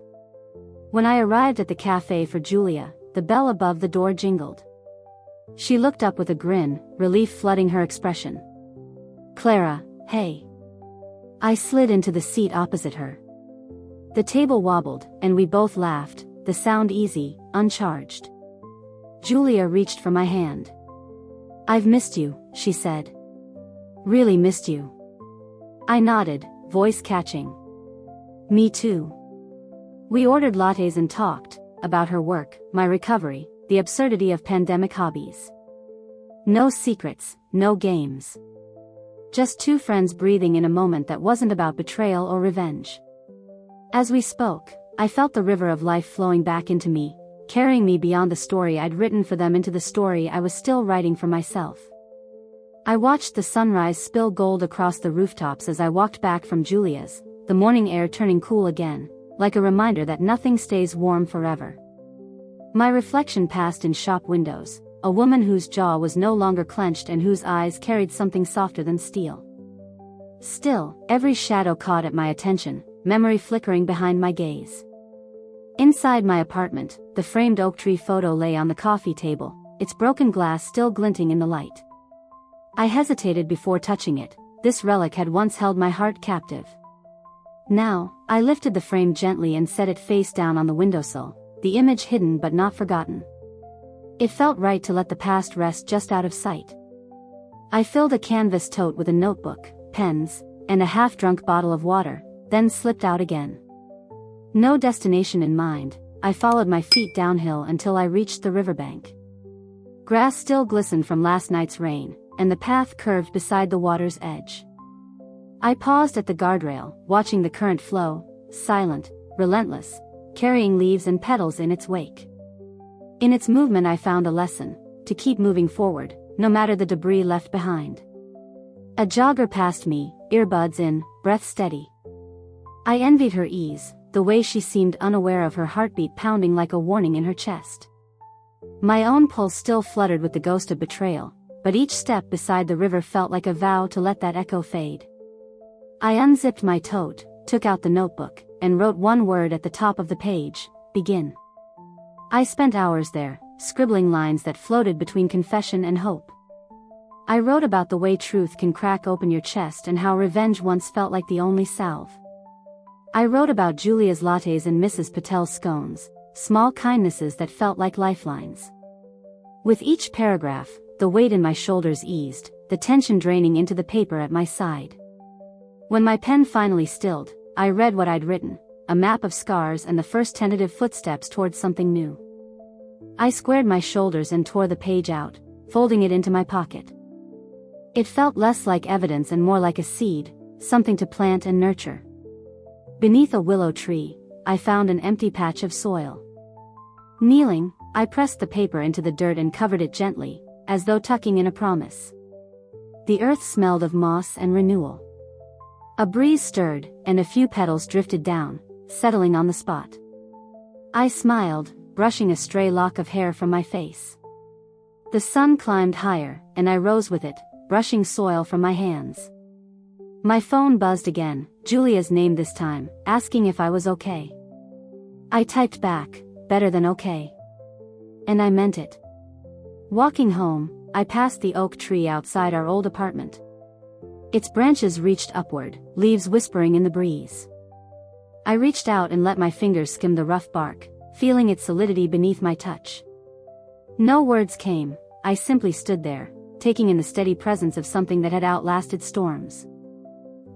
When I arrived at the cafe for Julia, the bell above the door jingled. She looked up with a grin, relief flooding her expression. "Clara, hey." I slid into the seat opposite her. The table wobbled, and we both laughed, the sound easy, uncharged. Julia reached for my hand. "I've missed you," she said. "Really missed you." I nodded, voice catching. "Me too." We ordered lattes and talked about her work, my recovery, the absurdity of pandemic hobbies. No secrets, no games. Just two friends breathing in a moment that wasn't about betrayal or revenge. As we spoke, I felt the river of life flowing back into me, carrying me beyond the story I'd written for them into the story I was still writing for myself. I watched the sunrise spill gold across the rooftops as I walked back from Julia's, the morning air turning cool again, like a reminder that nothing stays warm forever. My reflection passed in shop windows, a woman whose jaw was no longer clenched and whose eyes carried something softer than steel. Still, every shadow caught at my attention, memory flickering behind my gaze. Inside my apartment, the framed oak tree photo lay on the coffee table, its broken glass still glinting in the light. I hesitated before touching it. This relic had once held my heart captive. Now, I lifted the frame gently and set it face down on the windowsill, the image hidden but not forgotten. It felt right to let the past rest just out of sight. I filled a canvas tote with a notebook, pens, and a half-drunk bottle of water, then slipped out again. No destination in mind, I followed my feet downhill until I reached the riverbank. Grass still glistened from last night's rain, and the path curved beside the water's edge. I paused at the guardrail, watching the current flow, silent, relentless, carrying leaves and petals in its wake. In its movement I found a lesson, to keep moving forward, no matter the debris left behind. A jogger passed me, earbuds in, breath steady. I envied her ease, the way she seemed unaware of her heartbeat pounding like a warning in her chest. My own pulse still fluttered with the ghost of betrayal, but each step beside the river felt like a vow to let that echo fade. I unzipped my tote, took out the notebook, and wrote one word at the top of the page: begin. I spent hours there, scribbling lines that floated between confession and hope. I wrote about the way truth can crack open your chest and how revenge once felt like the only salve. I wrote about Julia's lattes and Mrs. Patel's scones, small kindnesses that felt like lifelines. With each paragraph, the weight in my shoulders eased, the tension draining into the paper at my side. When my pen finally stilled, I read what I'd written, a map of scars and the first tentative footsteps towards something new. I squared my shoulders and tore the page out, folding it into my pocket. It felt less like evidence and more like a seed, something to plant and nurture. Beneath a willow tree, I found an empty patch of soil. Kneeling, I pressed the paper into the dirt and covered it gently, as though tucking in a promise. The earth smelled of moss and renewal. A breeze stirred, and a few petals drifted down, settling on the spot. I smiled, brushing a stray lock of hair from my face. The sun climbed higher, and I rose with it, brushing soil from my hands. My phone buzzed again, Julia's name this time, asking if I was okay. I typed back, better than okay. And I meant it. Walking home, I passed the oak tree outside our old apartment. Its branches reached upward, leaves whispering in the breeze. I reached out and let my fingers skim the rough bark, feeling its solidity beneath my touch. No words came, I simply stood there, taking in the steady presence of something that had outlasted storms.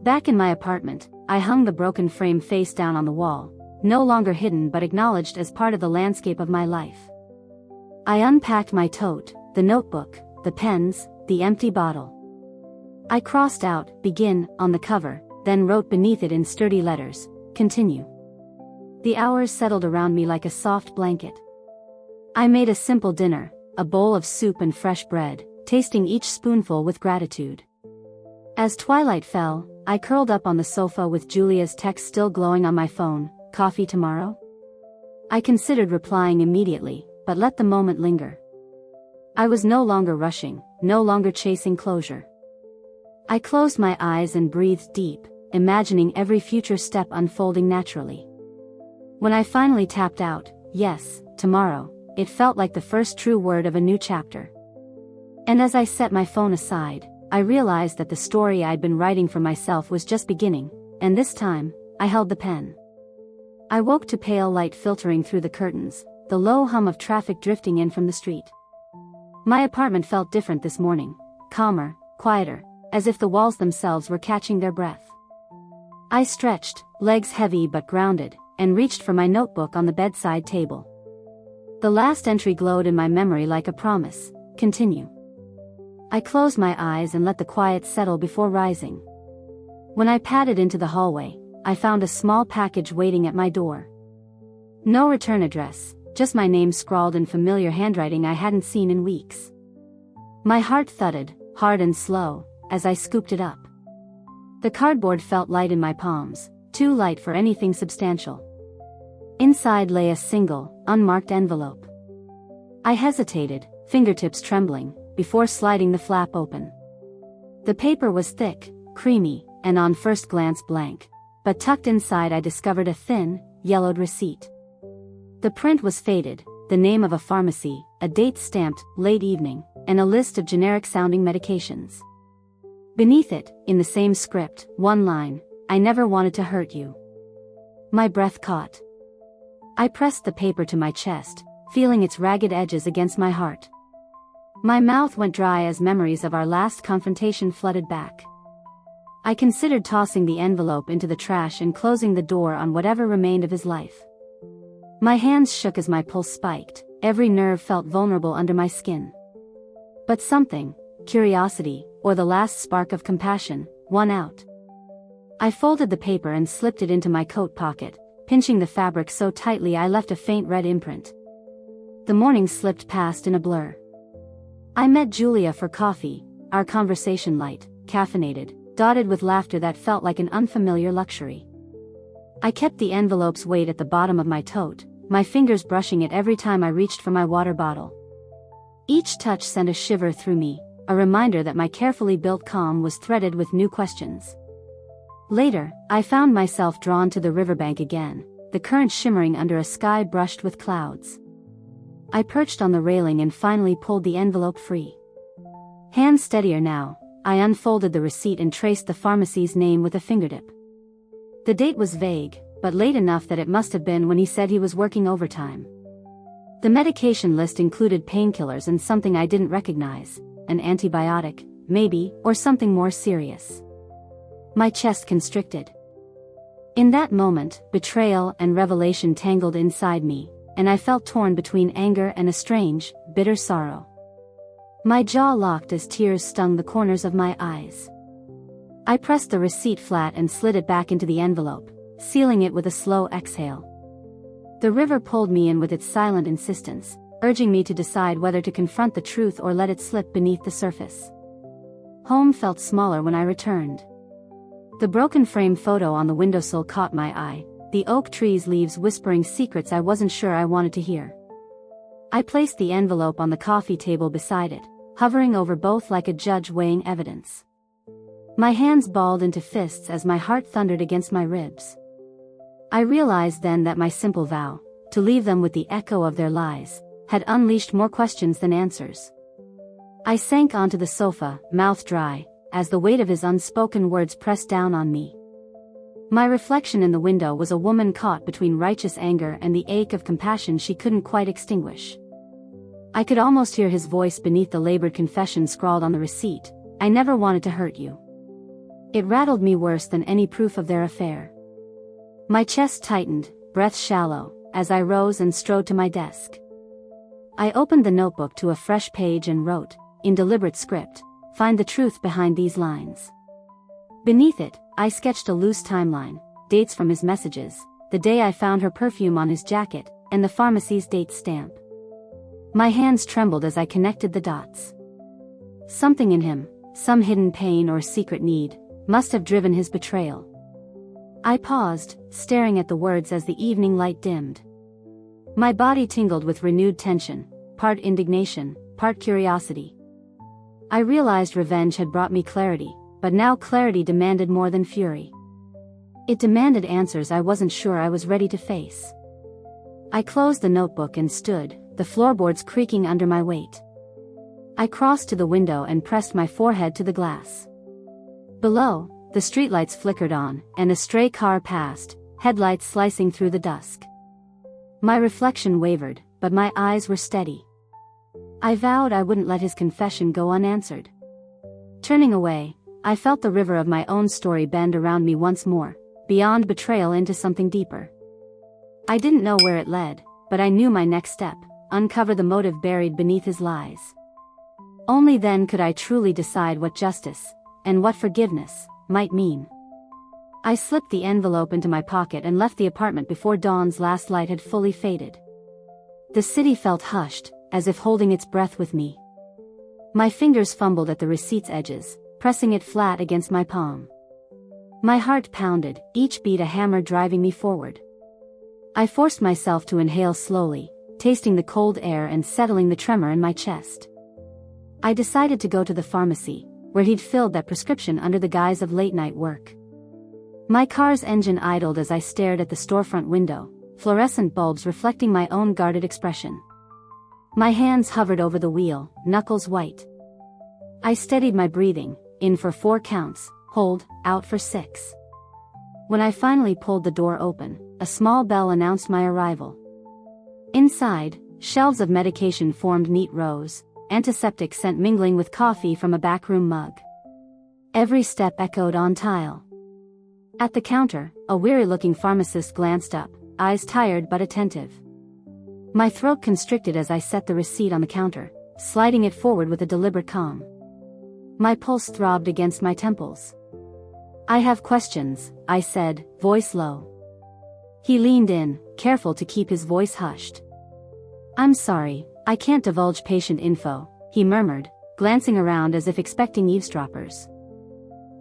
Back in my apartment, I hung the broken frame face down on the wall, no longer hidden but acknowledged as part of the landscape of my life. I unpacked my tote, the notebook, the pens, the empty bottle. I crossed out, "Begin," on the cover, then wrote beneath it in sturdy letters, "Continue." The hours settled around me like a soft blanket. I made a simple dinner, a bowl of soup and fresh bread, tasting each spoonful with gratitude. As twilight fell, I curled up on the sofa with Julia's text still glowing on my phone, "Coffee tomorrow?" I considered replying immediately, but let the moment linger. I was no longer rushing, no longer chasing closure. I closed my eyes and breathed deep, imagining every future step unfolding naturally. When I finally tapped out, "Yes, tomorrow," it felt like the first true word of a new chapter. And as I set my phone aside, I realized that the story I'd been writing for myself was just beginning, and this time, I held the pen. I woke to pale light filtering through the curtains, the low hum of traffic drifting in from the street. My apartment felt different this morning, calmer, quieter, as if the walls themselves were catching their breath. I stretched, legs heavy but grounded, and reached for my notebook on the bedside table. The last entry glowed in my memory like a promise, "Continue." I closed my eyes and let the quiet settle before rising. When I padded into the hallway, I found a small package waiting at my door. No return address, just my name scrawled in familiar handwriting I hadn't seen in weeks. My heart thudded, hard and slow, as I scooped it up. The cardboard felt light in my palms, too light for anything substantial. Inside lay a single, unmarked envelope. I hesitated, fingertips trembling, before sliding the flap open. The paper was thick, creamy, and on first glance blank, but tucked inside I discovered a thin, yellowed receipt. The print was faded, the name of a pharmacy, a date stamped, "late evening," and a list of generic-sounding medications. Beneath it, in the same script, one line, "I never wanted to hurt you." My breath caught. I pressed the paper to my chest, feeling its ragged edges against my heart. My mouth went dry as memories of our last confrontation flooded back. I considered tossing the envelope into the trash and closing the door on whatever remained of his life. My hands shook as my pulse spiked, every nerve felt vulnerable under my skin. But something, curiosity, or the last spark of compassion, won out. I folded the paper and slipped it into my coat pocket, pinching the fabric so tightly I left a faint red imprint. The morning slipped past in a blur. I met Julia for coffee, our conversation light, caffeinated, dotted with laughter that felt like an unfamiliar luxury. I kept the envelope's weight at the bottom of my tote, my fingers brushing it every time I reached for my water bottle. Each touch sent a shiver through me, a reminder that my carefully built calm was threaded with new questions. Later, I found myself drawn to the riverbank again, the current shimmering under a sky brushed with clouds. I perched on the railing and finally pulled the envelope free. Hands steadier now, I unfolded the receipt and traced the pharmacy's name with a fingertip. The date was vague, but late enough that it must have been when he said he was working overtime. The medication list included painkillers and something I didn't recognize, an antibiotic, maybe, or something more serious. My chest constricted. In that moment, betrayal and revelation tangled inside me, and I felt torn between anger and a strange, bitter sorrow. My jaw locked as tears stung the corners of my eyes. I pressed the receipt flat and slid it back into the envelope, sealing it with a slow exhale. The river pulled me in with its silent insistence, urging me to decide whether to confront the truth or let it slip beneath the surface. Home felt smaller when I returned. The broken frame photo on the windowsill caught my eye, the oak tree's leaves whispering secrets I wasn't sure I wanted to hear. I placed the envelope on the coffee table beside it, hovering over both like a judge weighing evidence. My hands balled into fists as my heart thundered against my ribs. I realized then that my simple vow, to leave them with the echo of their lies, had unleashed more questions than answers. I sank onto the sofa, mouth dry, as the weight of his unspoken words pressed down on me. My reflection in the window was a woman caught between righteous anger and the ache of compassion she couldn't quite extinguish. I could almost hear his voice beneath the labored confession scrawled on the receipt, "I never wanted to hurt you." It rattled me worse than any proof of their affair. My chest tightened, breath shallow, as I rose and strode to my desk. I opened the notebook to a fresh page and wrote, in deliberate script, "Find the truth behind these lines." Beneath it, I sketched a loose timeline, dates from his messages, the day I found her perfume on his jacket, and the pharmacy's date stamp. My hands trembled as I connected the dots. Something in him, some hidden pain or secret need, must have driven his betrayal. I paused, staring at the words as the evening light dimmed. My body tingled with renewed tension, part indignation, part curiosity. I realized revenge had brought me clarity, but now clarity demanded more than fury. It demanded answers I wasn't sure I was ready to face. I closed the notebook and stood, the floorboards creaking under my weight. I crossed to the window and pressed my forehead to the glass. Below, the streetlights flickered on, and a stray car passed, headlights slicing through the dusk. My reflection wavered, but my eyes were steady. I vowed I wouldn't let his confession go unanswered. Turning away, I felt the river of my own story bend around me once more, beyond betrayal into something deeper. I didn't know where it led, but I knew my next step, uncover the motive buried beneath his lies. Only then could I truly decide what justice, and what forgiveness, might mean. I slipped the envelope into my pocket and left the apartment before dawn's last light had fully faded. The city felt hushed, as if holding its breath with me. My fingers fumbled at the receipt's edges, pressing it flat against my palm. My heart pounded, each beat a hammer driving me forward. I forced myself to inhale slowly, tasting the cold air and settling the tremor in my chest. I decided to go to the pharmacy, where he'd filled that prescription under the guise of late-night work. My car's engine idled as I stared at the storefront window, fluorescent bulbs reflecting my own guarded expression. My hands hovered over the wheel, knuckles white. I steadied my breathing, in for 4 counts, hold, out for 6. When I finally pulled the door open, a small bell announced my arrival. Inside, shelves of medication formed neat rows, antiseptic scent mingling with coffee from a backroom mug. Every step echoed on tile. At the counter, a weary-looking pharmacist glanced up, eyes tired but attentive. My throat constricted as I set the receipt on the counter, sliding it forward with a deliberate calm. My pulse throbbed against my temples. "I have questions," I said, voice low. He leaned in, careful to keep his voice hushed. "I'm sorry, I can't divulge patient info," he murmured, glancing around as if expecting eavesdroppers.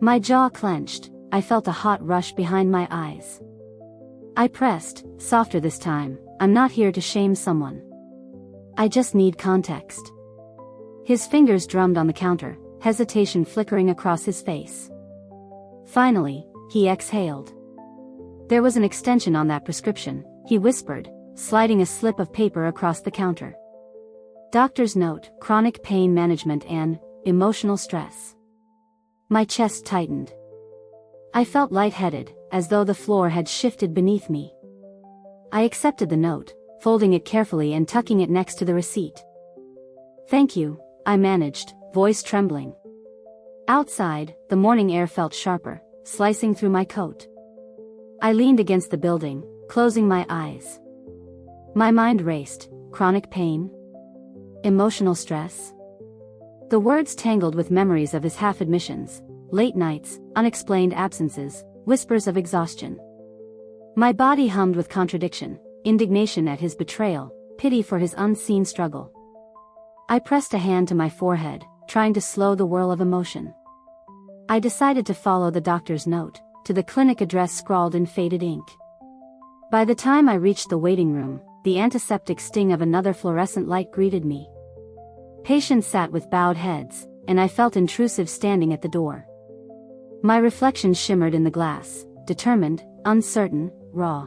My jaw clenched, I felt a hot rush behind my eyes. I pressed, softer this time, "I'm not here to shame someone. I just need context." His fingers drummed on the counter, hesitation flickering across his face. Finally, he exhaled. "There was an extension on that prescription," he whispered, sliding a slip of paper across the counter. "Doctor's note, chronic pain management and emotional stress." My chest tightened. I felt lightheaded, as though the floor had shifted beneath me. I accepted the note, folding it carefully and tucking it next to the receipt. "Thank you," I managed, voice trembling. Outside, the morning air felt sharper, slicing through my coat. I leaned against the building, closing my eyes. My mind raced. Chronic pain? Emotional stress? The words tangled with memories of his half-admissions, late nights, unexplained absences, whispers of exhaustion. My body hummed with contradiction, indignation at his betrayal, pity for his unseen struggle. I pressed a hand to my forehead, trying to slow the whirl of emotion. I decided to follow the doctor's note, to the clinic address scrawled in faded ink. By the time I reached the waiting room, the antiseptic sting of another fluorescent light greeted me. Patients sat with bowed heads, and I felt intrusive standing at the door. My reflection shimmered in the glass, determined, uncertain, raw.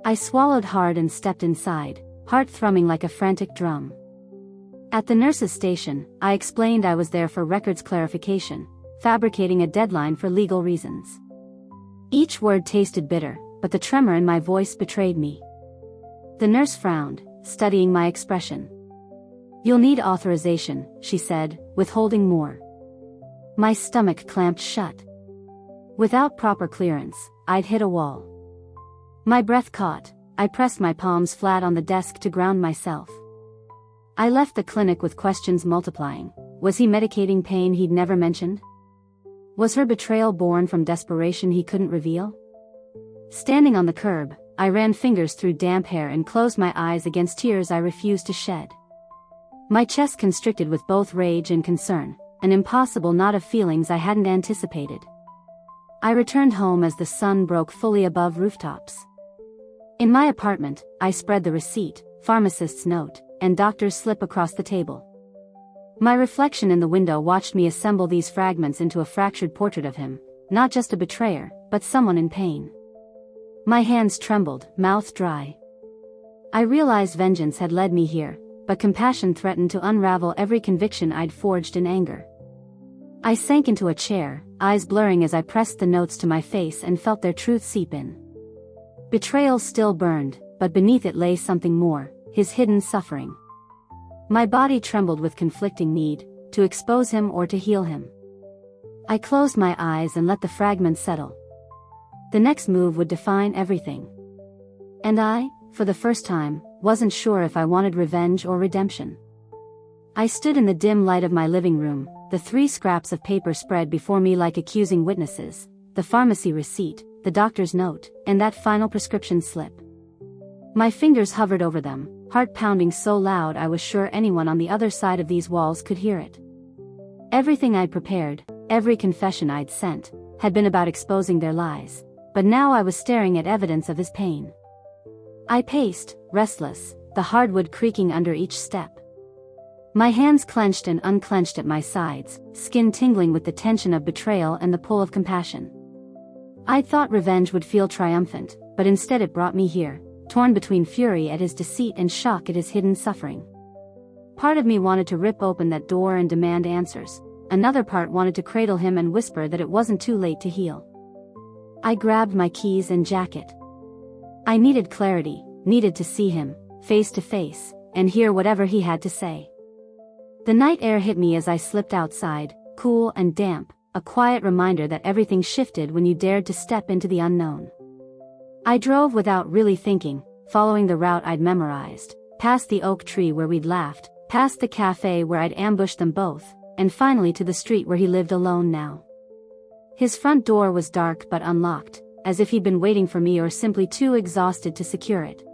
I swallowed hard and stepped inside, heart thrumming like a frantic drum. At the nurse's station, I explained I was there for records clarification, fabricating a deadline for legal reasons. Each word tasted bitter, but the tremor in my voice betrayed me. The nurse frowned, studying my expression. "You'll need authorization," she said, withholding more. My stomach clamped shut. Without proper clearance, I'd hit a wall. My breath caught. I pressed my palms flat on the desk to ground myself. I left the clinic with questions multiplying. Was he medicating pain he'd never mentioned? Was her betrayal born from desperation he couldn't reveal? Standing on the curb, I ran fingers through damp hair and closed my eyes against tears I refused to shed. My chest constricted with both rage and concern, an impossible knot of feelings I hadn't anticipated. I returned home as the sun broke fully above rooftops. In my apartment, I spread the receipt, pharmacist's note, and doctor's slip across the table. My reflection in the window watched me assemble these fragments into a fractured portrait of him, not just a betrayer, but someone in pain. My hands trembled, mouth dry. I realized vengeance had led me here, but compassion threatened to unravel every conviction I'd forged in anger. I sank into a chair, eyes blurring as I pressed the notes to my face and felt their truth seep in. Betrayal still burned, but beneath it lay something more, his hidden suffering. My body trembled with conflicting need, to expose him or to heal him. I closed my eyes and let the fragments settle. The next move would define everything. And I, for the first time, wasn't sure if I wanted revenge or redemption. I stood in the dim light of my living room, the 3 scraps of paper spread before me like accusing witnesses, the pharmacy receipt, the doctor's note, and that final prescription slip. My fingers hovered over them, heart pounding so loud I was sure anyone on the other side of these walls could hear it. Everything I'd prepared, every confession I'd sent, had been about exposing their lies, but now I was staring at evidence of his pain. I paced, restless, the hardwood creaking under each step. My hands clenched and unclenched at my sides, skin tingling with the tension of betrayal and the pull of compassion. I'd thought revenge would feel triumphant, but instead it brought me here, torn between fury at his deceit and shock at his hidden suffering. Part of me wanted to rip open that door and demand answers, another part wanted to cradle him and whisper that it wasn't too late to heal. I grabbed my keys and jacket. I needed clarity, needed to see him, face to face, and hear whatever he had to say. The night air hit me as I slipped outside, cool and damp, a quiet reminder that everything shifted when you dared to step into the unknown. I drove without really thinking, following the route I'd memorized, past the oak tree where we'd laughed, past the cafe where I'd ambushed them both, and finally to the street where he lived alone now. His front door was dark but unlocked, as if he'd been waiting for me or simply too exhausted to secure it.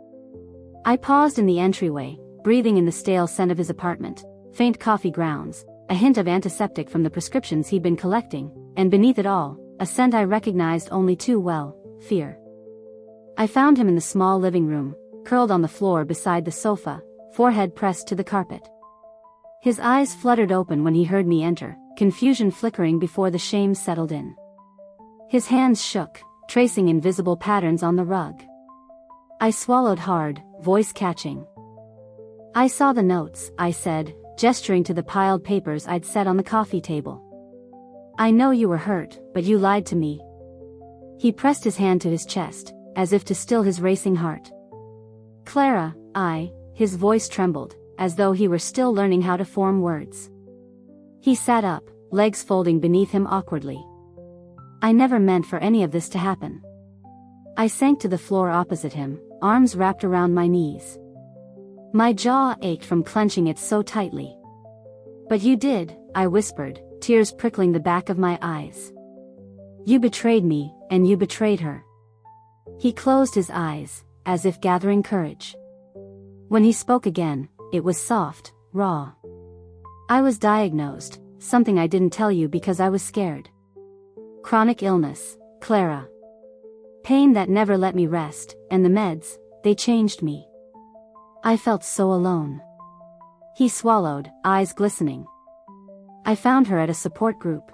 I paused in the entryway, breathing in the stale scent of his apartment, faint coffee grounds, a hint of antiseptic from the prescriptions he'd been collecting, and beneath it all, a scent I recognized only too well, fear. I found him in the small living room, curled on the floor beside the sofa, forehead pressed to the carpet. His eyes fluttered open when he heard me enter, confusion flickering before the shame settled in. His hands shook, tracing invisible patterns on the rug. I swallowed hard, voice catching. "I saw the notes," I said, gesturing to the piled papers I'd set on the coffee table. "I know you were hurt, but you lied to me." He pressed his hand to his chest, as if to still his racing heart. "Clara, his voice trembled, as though he were still learning how to form words. He sat up, legs folding beneath him awkwardly. "I never meant for any of this to happen." I sank to the floor opposite him, arms wrapped around my knees. My jaw ached from clenching it so tightly. "But you did," I whispered, tears prickling the back of my eyes. "You betrayed me, and you betrayed her." He closed his eyes, as if gathering courage. When he spoke again, it was soft, raw. "I was diagnosed, something I didn't tell you because I was scared. Chronic illness, Clara. Pain that never let me rest, and the meds, they changed me. I felt so alone." He swallowed, eyes glistening. "I found her at a support group.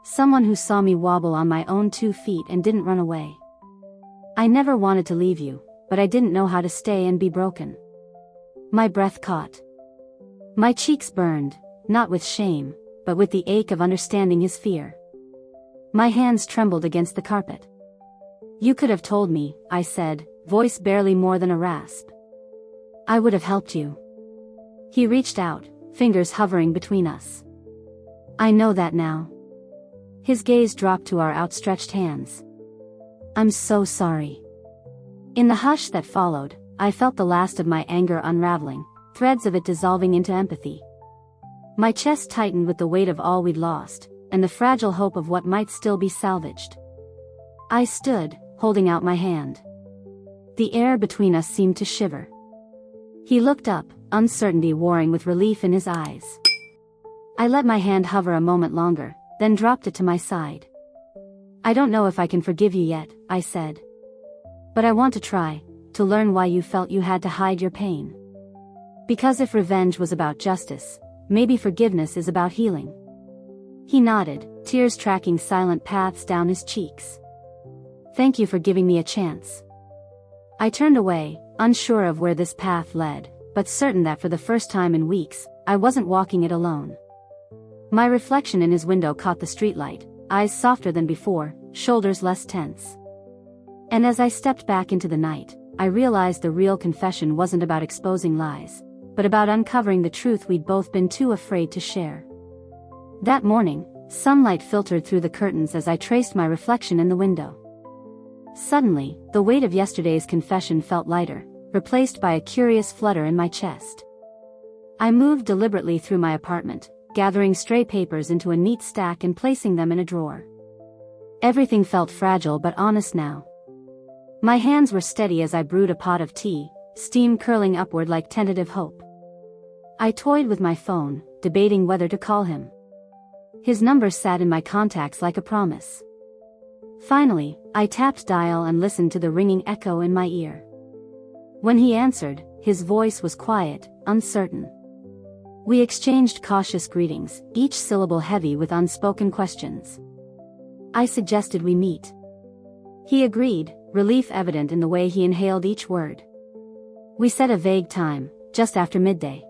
Someone who saw me wobble on my own 2 feet and didn't run away. I never wanted to leave you, but I didn't know how to stay and be broken. My breath caught. My cheeks burned, not with shame, but with the ache of understanding his fear. My hands trembled against the carpet. "You could have told me," I said, voice barely more than a rasp. "I would have helped you." He reached out, fingers hovering between us. "I know that now." His gaze dropped to our outstretched hands. "I'm so sorry." In the hush that followed, I felt the last of my anger unraveling, threads of it dissolving into empathy. My chest tightened with the weight of all we'd lost, and the fragile hope of what might still be salvaged. I stood, holding out my hand. The air between us seemed to shiver. He looked up, uncertainty warring with relief in his eyes. I let my hand hover a moment longer, then dropped it to my side. "I don't know if I can forgive you yet," I said. "But I want to try, to learn why you felt you had to hide your pain. Because if revenge was about justice, maybe forgiveness is about healing." He nodded, tears tracking silent paths down his cheeks. "Thank you for giving me a chance." I turned away, unsure of where this path led, but certain that for the first time in weeks, I wasn't walking it alone. My reflection in his window caught the streetlight, eyes softer than before, shoulders less tense. And as I stepped back into the night, I realized the real confession wasn't about exposing lies, but about uncovering the truth we'd both been too afraid to share. That morning, sunlight filtered through the curtains as I traced my reflection in the window. Suddenly, the weight of yesterday's confession felt lighter, replaced by a curious flutter in my chest. I moved deliberately through my apartment, gathering stray papers into a neat stack and placing them in a drawer. Everything felt fragile but honest now. My hands were steady as I brewed a pot of tea, steam curling upward like tentative hope. I toyed with my phone, debating whether to call him. His number sat in my contacts like a promise. Finally, I tapped dial and listened to the ringing echo in my ear. When he answered, his voice was quiet, uncertain. We exchanged cautious greetings, each syllable heavy with unspoken questions. I suggested we meet. He agreed, relief evident in the way he inhaled each word. We set a vague time, just after midday.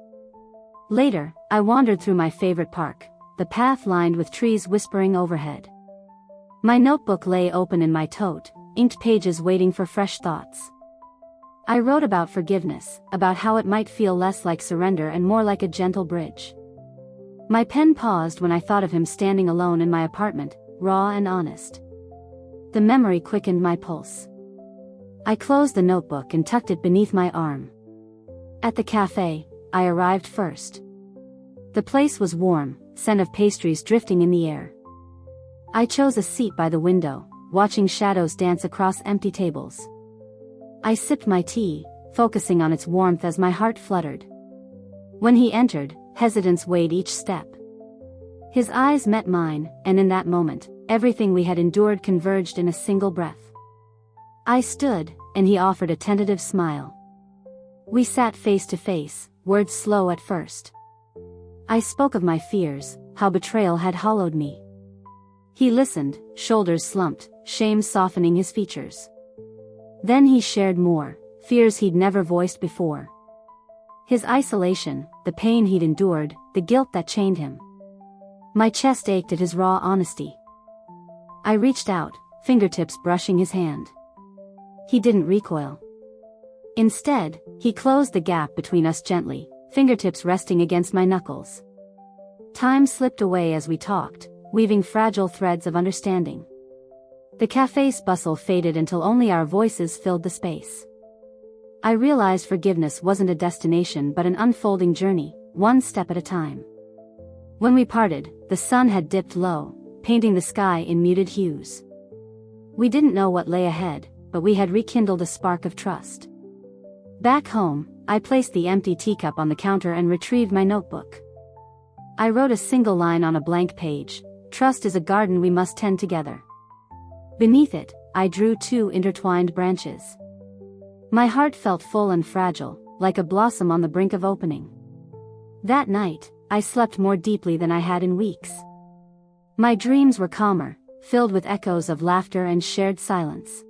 Later, I wandered through my favorite park, the path lined with trees whispering overhead. My notebook lay open in my tote, inked pages waiting for fresh thoughts. I wrote about forgiveness, about how it might feel less like surrender and more like a gentle bridge. My pen paused when I thought of him standing alone in my apartment, raw and honest. The memory quickened my pulse. I closed the notebook and tucked it beneath my arm. At the cafe, I arrived first. The place was warm, scent of pastries drifting in the air. I chose a seat by the window, watching shadows dance across empty tables. I sipped my tea, focusing on its warmth as my heart fluttered. When he entered, hesitance weighed each step. His eyes met mine, and in that moment, everything we had endured converged in a single breath. I stood, and he offered a tentative smile. We sat face to face, words slow at first. I spoke of my fears, how betrayal had hollowed me. He listened, shoulders slumped, shame softening his features. Then he shared more, fears he'd never voiced before. His isolation, the pain he'd endured, the guilt that chained him. My chest ached at his raw honesty. I reached out, fingertips brushing his hand. He didn't recoil. Instead, he closed the gap between us gently, fingertips resting against my knuckles. Time slipped away as we talked, weaving fragile threads of understanding. The cafe's bustle faded until only our voices filled the space. I realized forgiveness wasn't a destination but an unfolding journey, one step at a time. When we parted, the sun had dipped low, painting the sky in muted hues. We didn't know what lay ahead, but we had rekindled a spark of trust. Back home, I placed the empty teacup on the counter and retrieved my notebook. I wrote a single line on a blank page: "Trust is a garden we must tend together." Beneath it, I drew two intertwined branches. My heart felt full and fragile, like a blossom on the brink of opening. That night, I slept more deeply than I had in weeks. My dreams were calmer, filled with echoes of laughter and shared silence.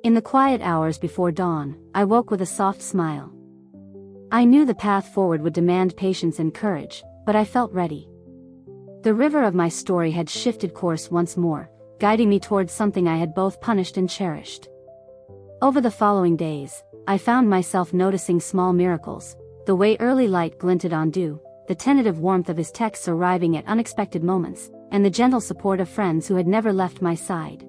In the quiet hours before dawn, I woke with a soft smile. I knew the path forward would demand patience and courage, but I felt ready. The river of my story had shifted course once more, guiding me towards something I had both punished and cherished. Over the following days, I found myself noticing small miracles, the way early light glinted on dew, the tentative warmth of his texts arriving at unexpected moments, and the gentle support of friends who had never left my side.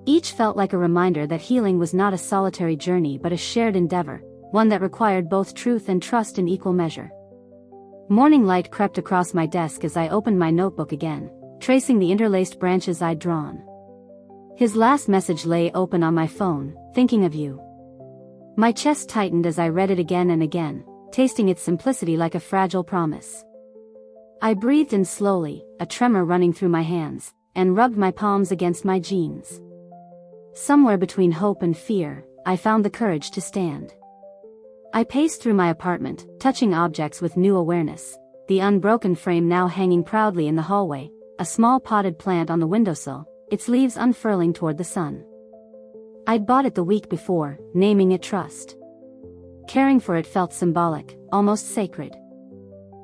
Each felt like a reminder that healing was not a solitary journey but a shared endeavor, one that required both truth and trust in equal measure. Morning light crept across my desk as I opened my notebook again, tracing the interlaced branches I'd drawn. His last message lay open on my phone, "Thinking of you." My chest tightened as I read it again and again, tasting its simplicity like a fragile promise. I breathed in slowly, a tremor running through my hands, and rubbed my palms against my jeans. Somewhere between hope and fear, I found the courage to stand. I paced through my apartment, touching objects with new awareness, the unbroken frame now hanging proudly in the hallway, a small potted plant on the windowsill, its leaves unfurling toward the sun. I'd bought it the week before, naming it Trust. Caring for it felt symbolic, almost sacred.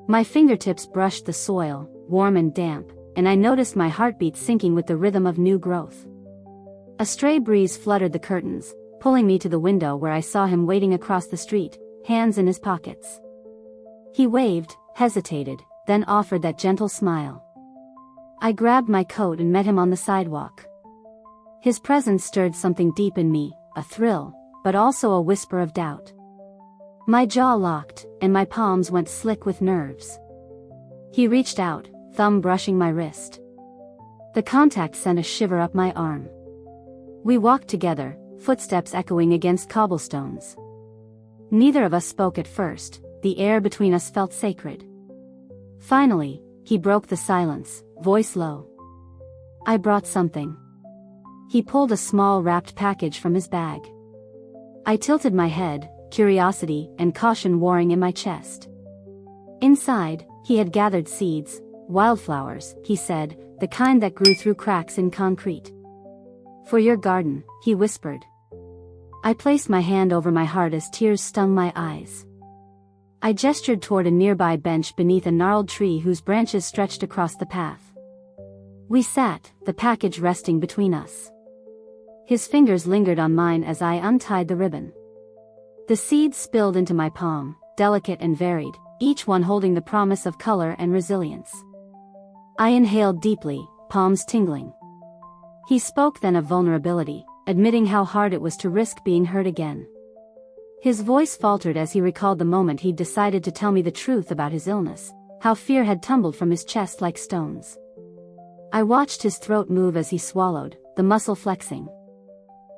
My fingertips brushed the soil, warm and damp, and I noticed my heartbeat syncing with the rhythm of new growth. A stray breeze fluttered the curtains, pulling me to the window where I saw him waiting across the street, hands in his pockets. He waved, hesitated, then offered that gentle smile. I grabbed my coat and met him on the sidewalk. His presence stirred something deep in me, a thrill, but also a whisper of doubt. My jaw locked, and my palms went slick with nerves. He reached out, thumb brushing my wrist. The contact sent a shiver up my arm. We walked together, footsteps echoing against cobblestones. Neither of us spoke at first, the air between us felt sacred. Finally, he broke the silence, voice low. "I brought something." He pulled a small wrapped package from his bag. I tilted my head, curiosity and caution warring in my chest. Inside, he had gathered seeds, wildflowers, he said, the kind that grew through cracks in concrete. "For your garden," he whispered. I placed my hand over my heart as tears stung my eyes. I gestured toward a nearby bench beneath a gnarled tree whose branches stretched across the path. We sat, the package resting between us. His fingers lingered on mine as I untied the ribbon. The seeds spilled into my palm, delicate and varied, each one holding the promise of color and resilience. I inhaled deeply, palms tingling. He spoke then of vulnerability, admitting how hard it was to risk being hurt again. His voice faltered as he recalled the moment he'd decided to tell me the truth about his illness, how fear had tumbled from his chest like stones. I watched his throat move as he swallowed, the muscle flexing.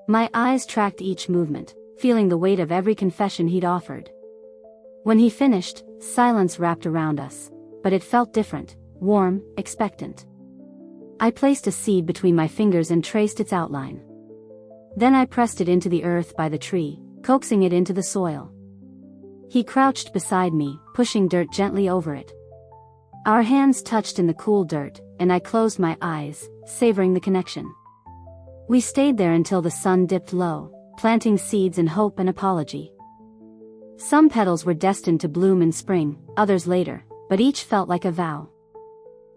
My eyes tracked each movement, feeling the weight of every confession he'd offered. When he finished, silence wrapped around us, but it felt different, warm, expectant. I placed a seed between my fingers and traced its outline. Then I pressed it into the earth by the tree, coaxing it into the soil. He crouched beside me, pushing dirt gently over it. Our hands touched in the cool dirt, and I closed my eyes, savoring the connection. We stayed there until the sun dipped low, planting seeds in hope and apology. Some petals were destined to bloom in spring, others later, but each felt like a vow.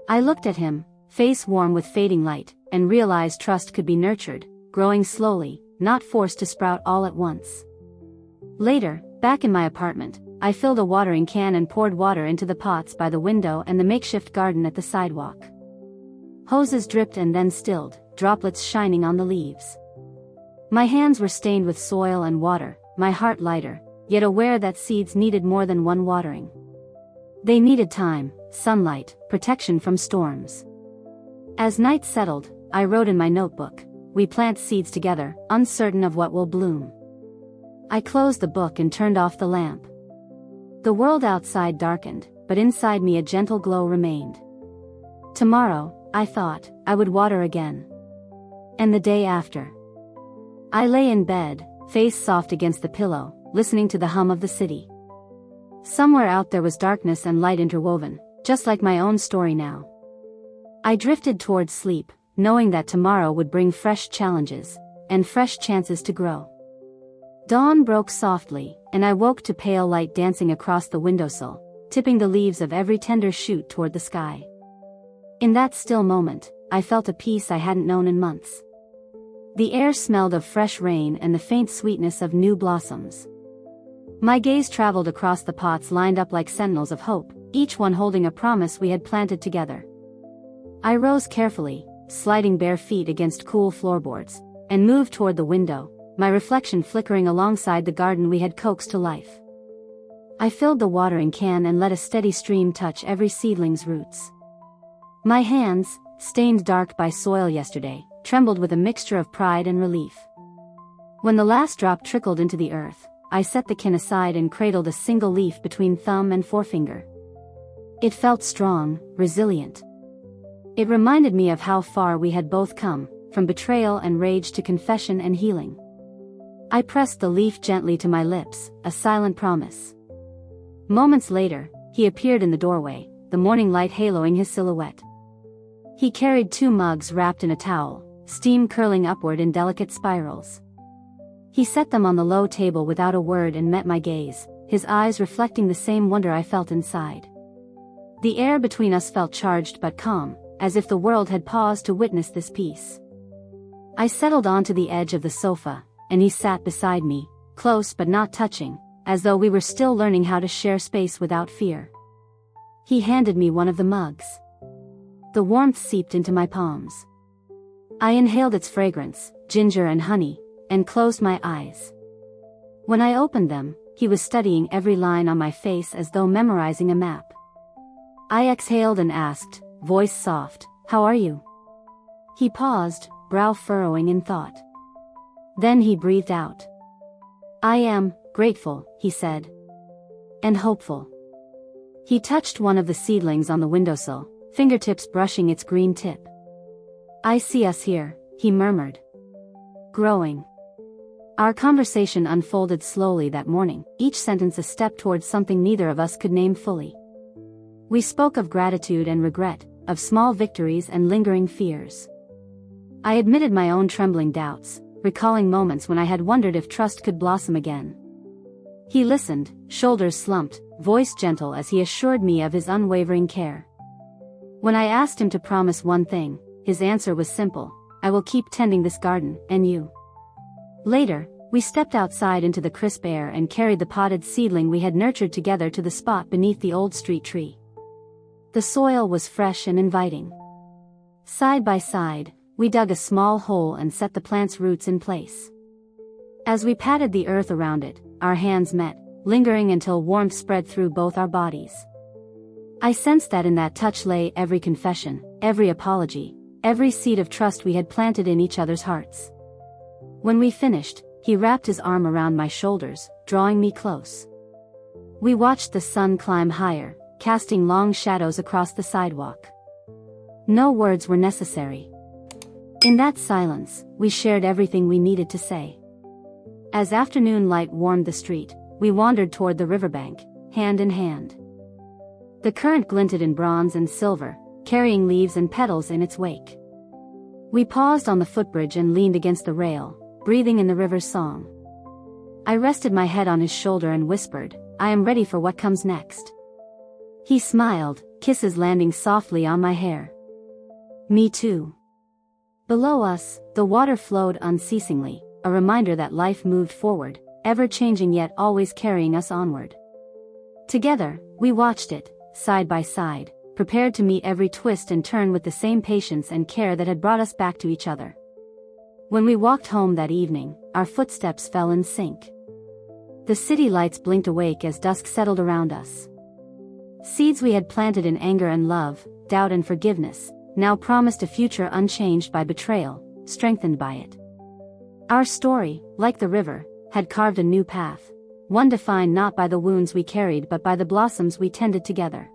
I looked at him, face warm with fading light, and realized trust could be nurtured, growing slowly, not forced to sprout all at once. Later, back in my apartment, I filled a watering can and poured water into the pots by the window and the makeshift garden at the sidewalk. Hoses dripped and then stilled, droplets shining on the leaves. My hands were stained with soil and water, my heart lighter, yet aware that seeds needed more than one watering. They needed time, sunlight, protection from storms. As night settled, I wrote in my notebook, "We plant seeds together, uncertain of what will bloom." I closed the book and turned off the lamp. The world outside darkened, but inside me a gentle glow remained. Tomorrow, I thought, I would water again. And the day after. I lay in bed, face soft against the pillow, listening to the hum of the city. Somewhere out there was darkness and light interwoven, just like my own story now. I drifted towards sleep, knowing that tomorrow would bring fresh challenges, and fresh chances to grow. Dawn broke softly, and I woke to pale light dancing across the windowsill, tipping the leaves of every tender shoot toward the sky. In that still moment, I felt a peace I hadn't known in months. The air smelled of fresh rain and the faint sweetness of new blossoms. My gaze traveled across the pots lined up like sentinels of hope, each one holding a promise we had planted together. I rose carefully, sliding bare feet against cool floorboards, and moved toward the window, my reflection flickering alongside the garden we had coaxed to life. I filled the watering can and let a steady stream touch every seedling's roots. My hands, stained dark by soil yesterday, trembled with a mixture of pride and relief. When the last drop trickled into the earth, I set the can aside and cradled a single leaf between thumb and forefinger. It felt strong, resilient. It reminded me of how far we had both come, from betrayal and rage to confession and healing. I pressed the leaf gently to my lips, a silent promise. Moments later, he appeared in the doorway, the morning light haloing his silhouette. He carried 2 mugs wrapped in a towel, steam curling upward in delicate spirals. He set them on the low table without a word and met my gaze, his eyes reflecting the same wonder I felt inside. The air between us felt charged but calm, as if the world had paused to witness this peace. I settled onto the edge of the sofa, and he sat beside me, close but not touching, as though we were still learning how to share space without fear. He handed me one of the mugs. The warmth seeped into my palms. I inhaled its fragrance, ginger and honey, and closed my eyes. When I opened them, he was studying every line on my face as though memorizing a map. I exhaled and asked, voice soft, "How are you?" He paused, brow furrowing in thought. Then he breathed out. "I am grateful," he said. "And hopeful." He touched one of the seedlings on the windowsill, fingertips brushing its green tip. "I see us here," he murmured. "Growing." Our conversation unfolded slowly that morning, each sentence a step towards something neither of us could name fully. We spoke of gratitude and regret, of small victories and lingering fears. I admitted my own trembling doubts, recalling moments when I had wondered if trust could blossom again. He listened, shoulders slumped, voice gentle as he assured me of his unwavering care. When I asked him to promise one thing, his answer was simple: "I will keep tending this garden, and you." Later, we stepped outside into the crisp air and carried the potted seedling we had nurtured together to the spot beneath the old street tree. The soil was fresh and inviting. Side by side, we dug a small hole and set the plant's roots in place. As we patted the earth around it, our hands met, lingering until warmth spread through both our bodies. I sensed that in that touch lay every confession, every apology, every seed of trust we had planted in each other's hearts. When we finished, he wrapped his arm around my shoulders, drawing me close. We watched the sun climb higher, casting long shadows across the sidewalk. No words were necessary. In that silence, we shared everything we needed to say. As afternoon light warmed the street, we wandered toward the riverbank, hand in hand. The current glinted in bronze and silver, carrying leaves and petals in its wake. We paused on the footbridge and leaned against the rail, breathing in the river's song. I rested my head on his shoulder and whispered, "I am ready for what comes next." He smiled, kisses landing softly on my hair. "Me too." Below us, the water flowed unceasingly, a reminder that life moved forward, ever changing yet always carrying us onward. Together, we watched it, side by side, prepared to meet every twist and turn with the same patience and care that had brought us back to each other. When we walked home that evening, our footsteps fell in sync. The city lights blinked awake as dusk settled around us. Seeds we had planted in anger and love, doubt and forgiveness, now promised a future unchanged by betrayal, strengthened by it. Our story, like the river, had carved a new path, one defined not by the wounds we carried but by the blossoms we tended together.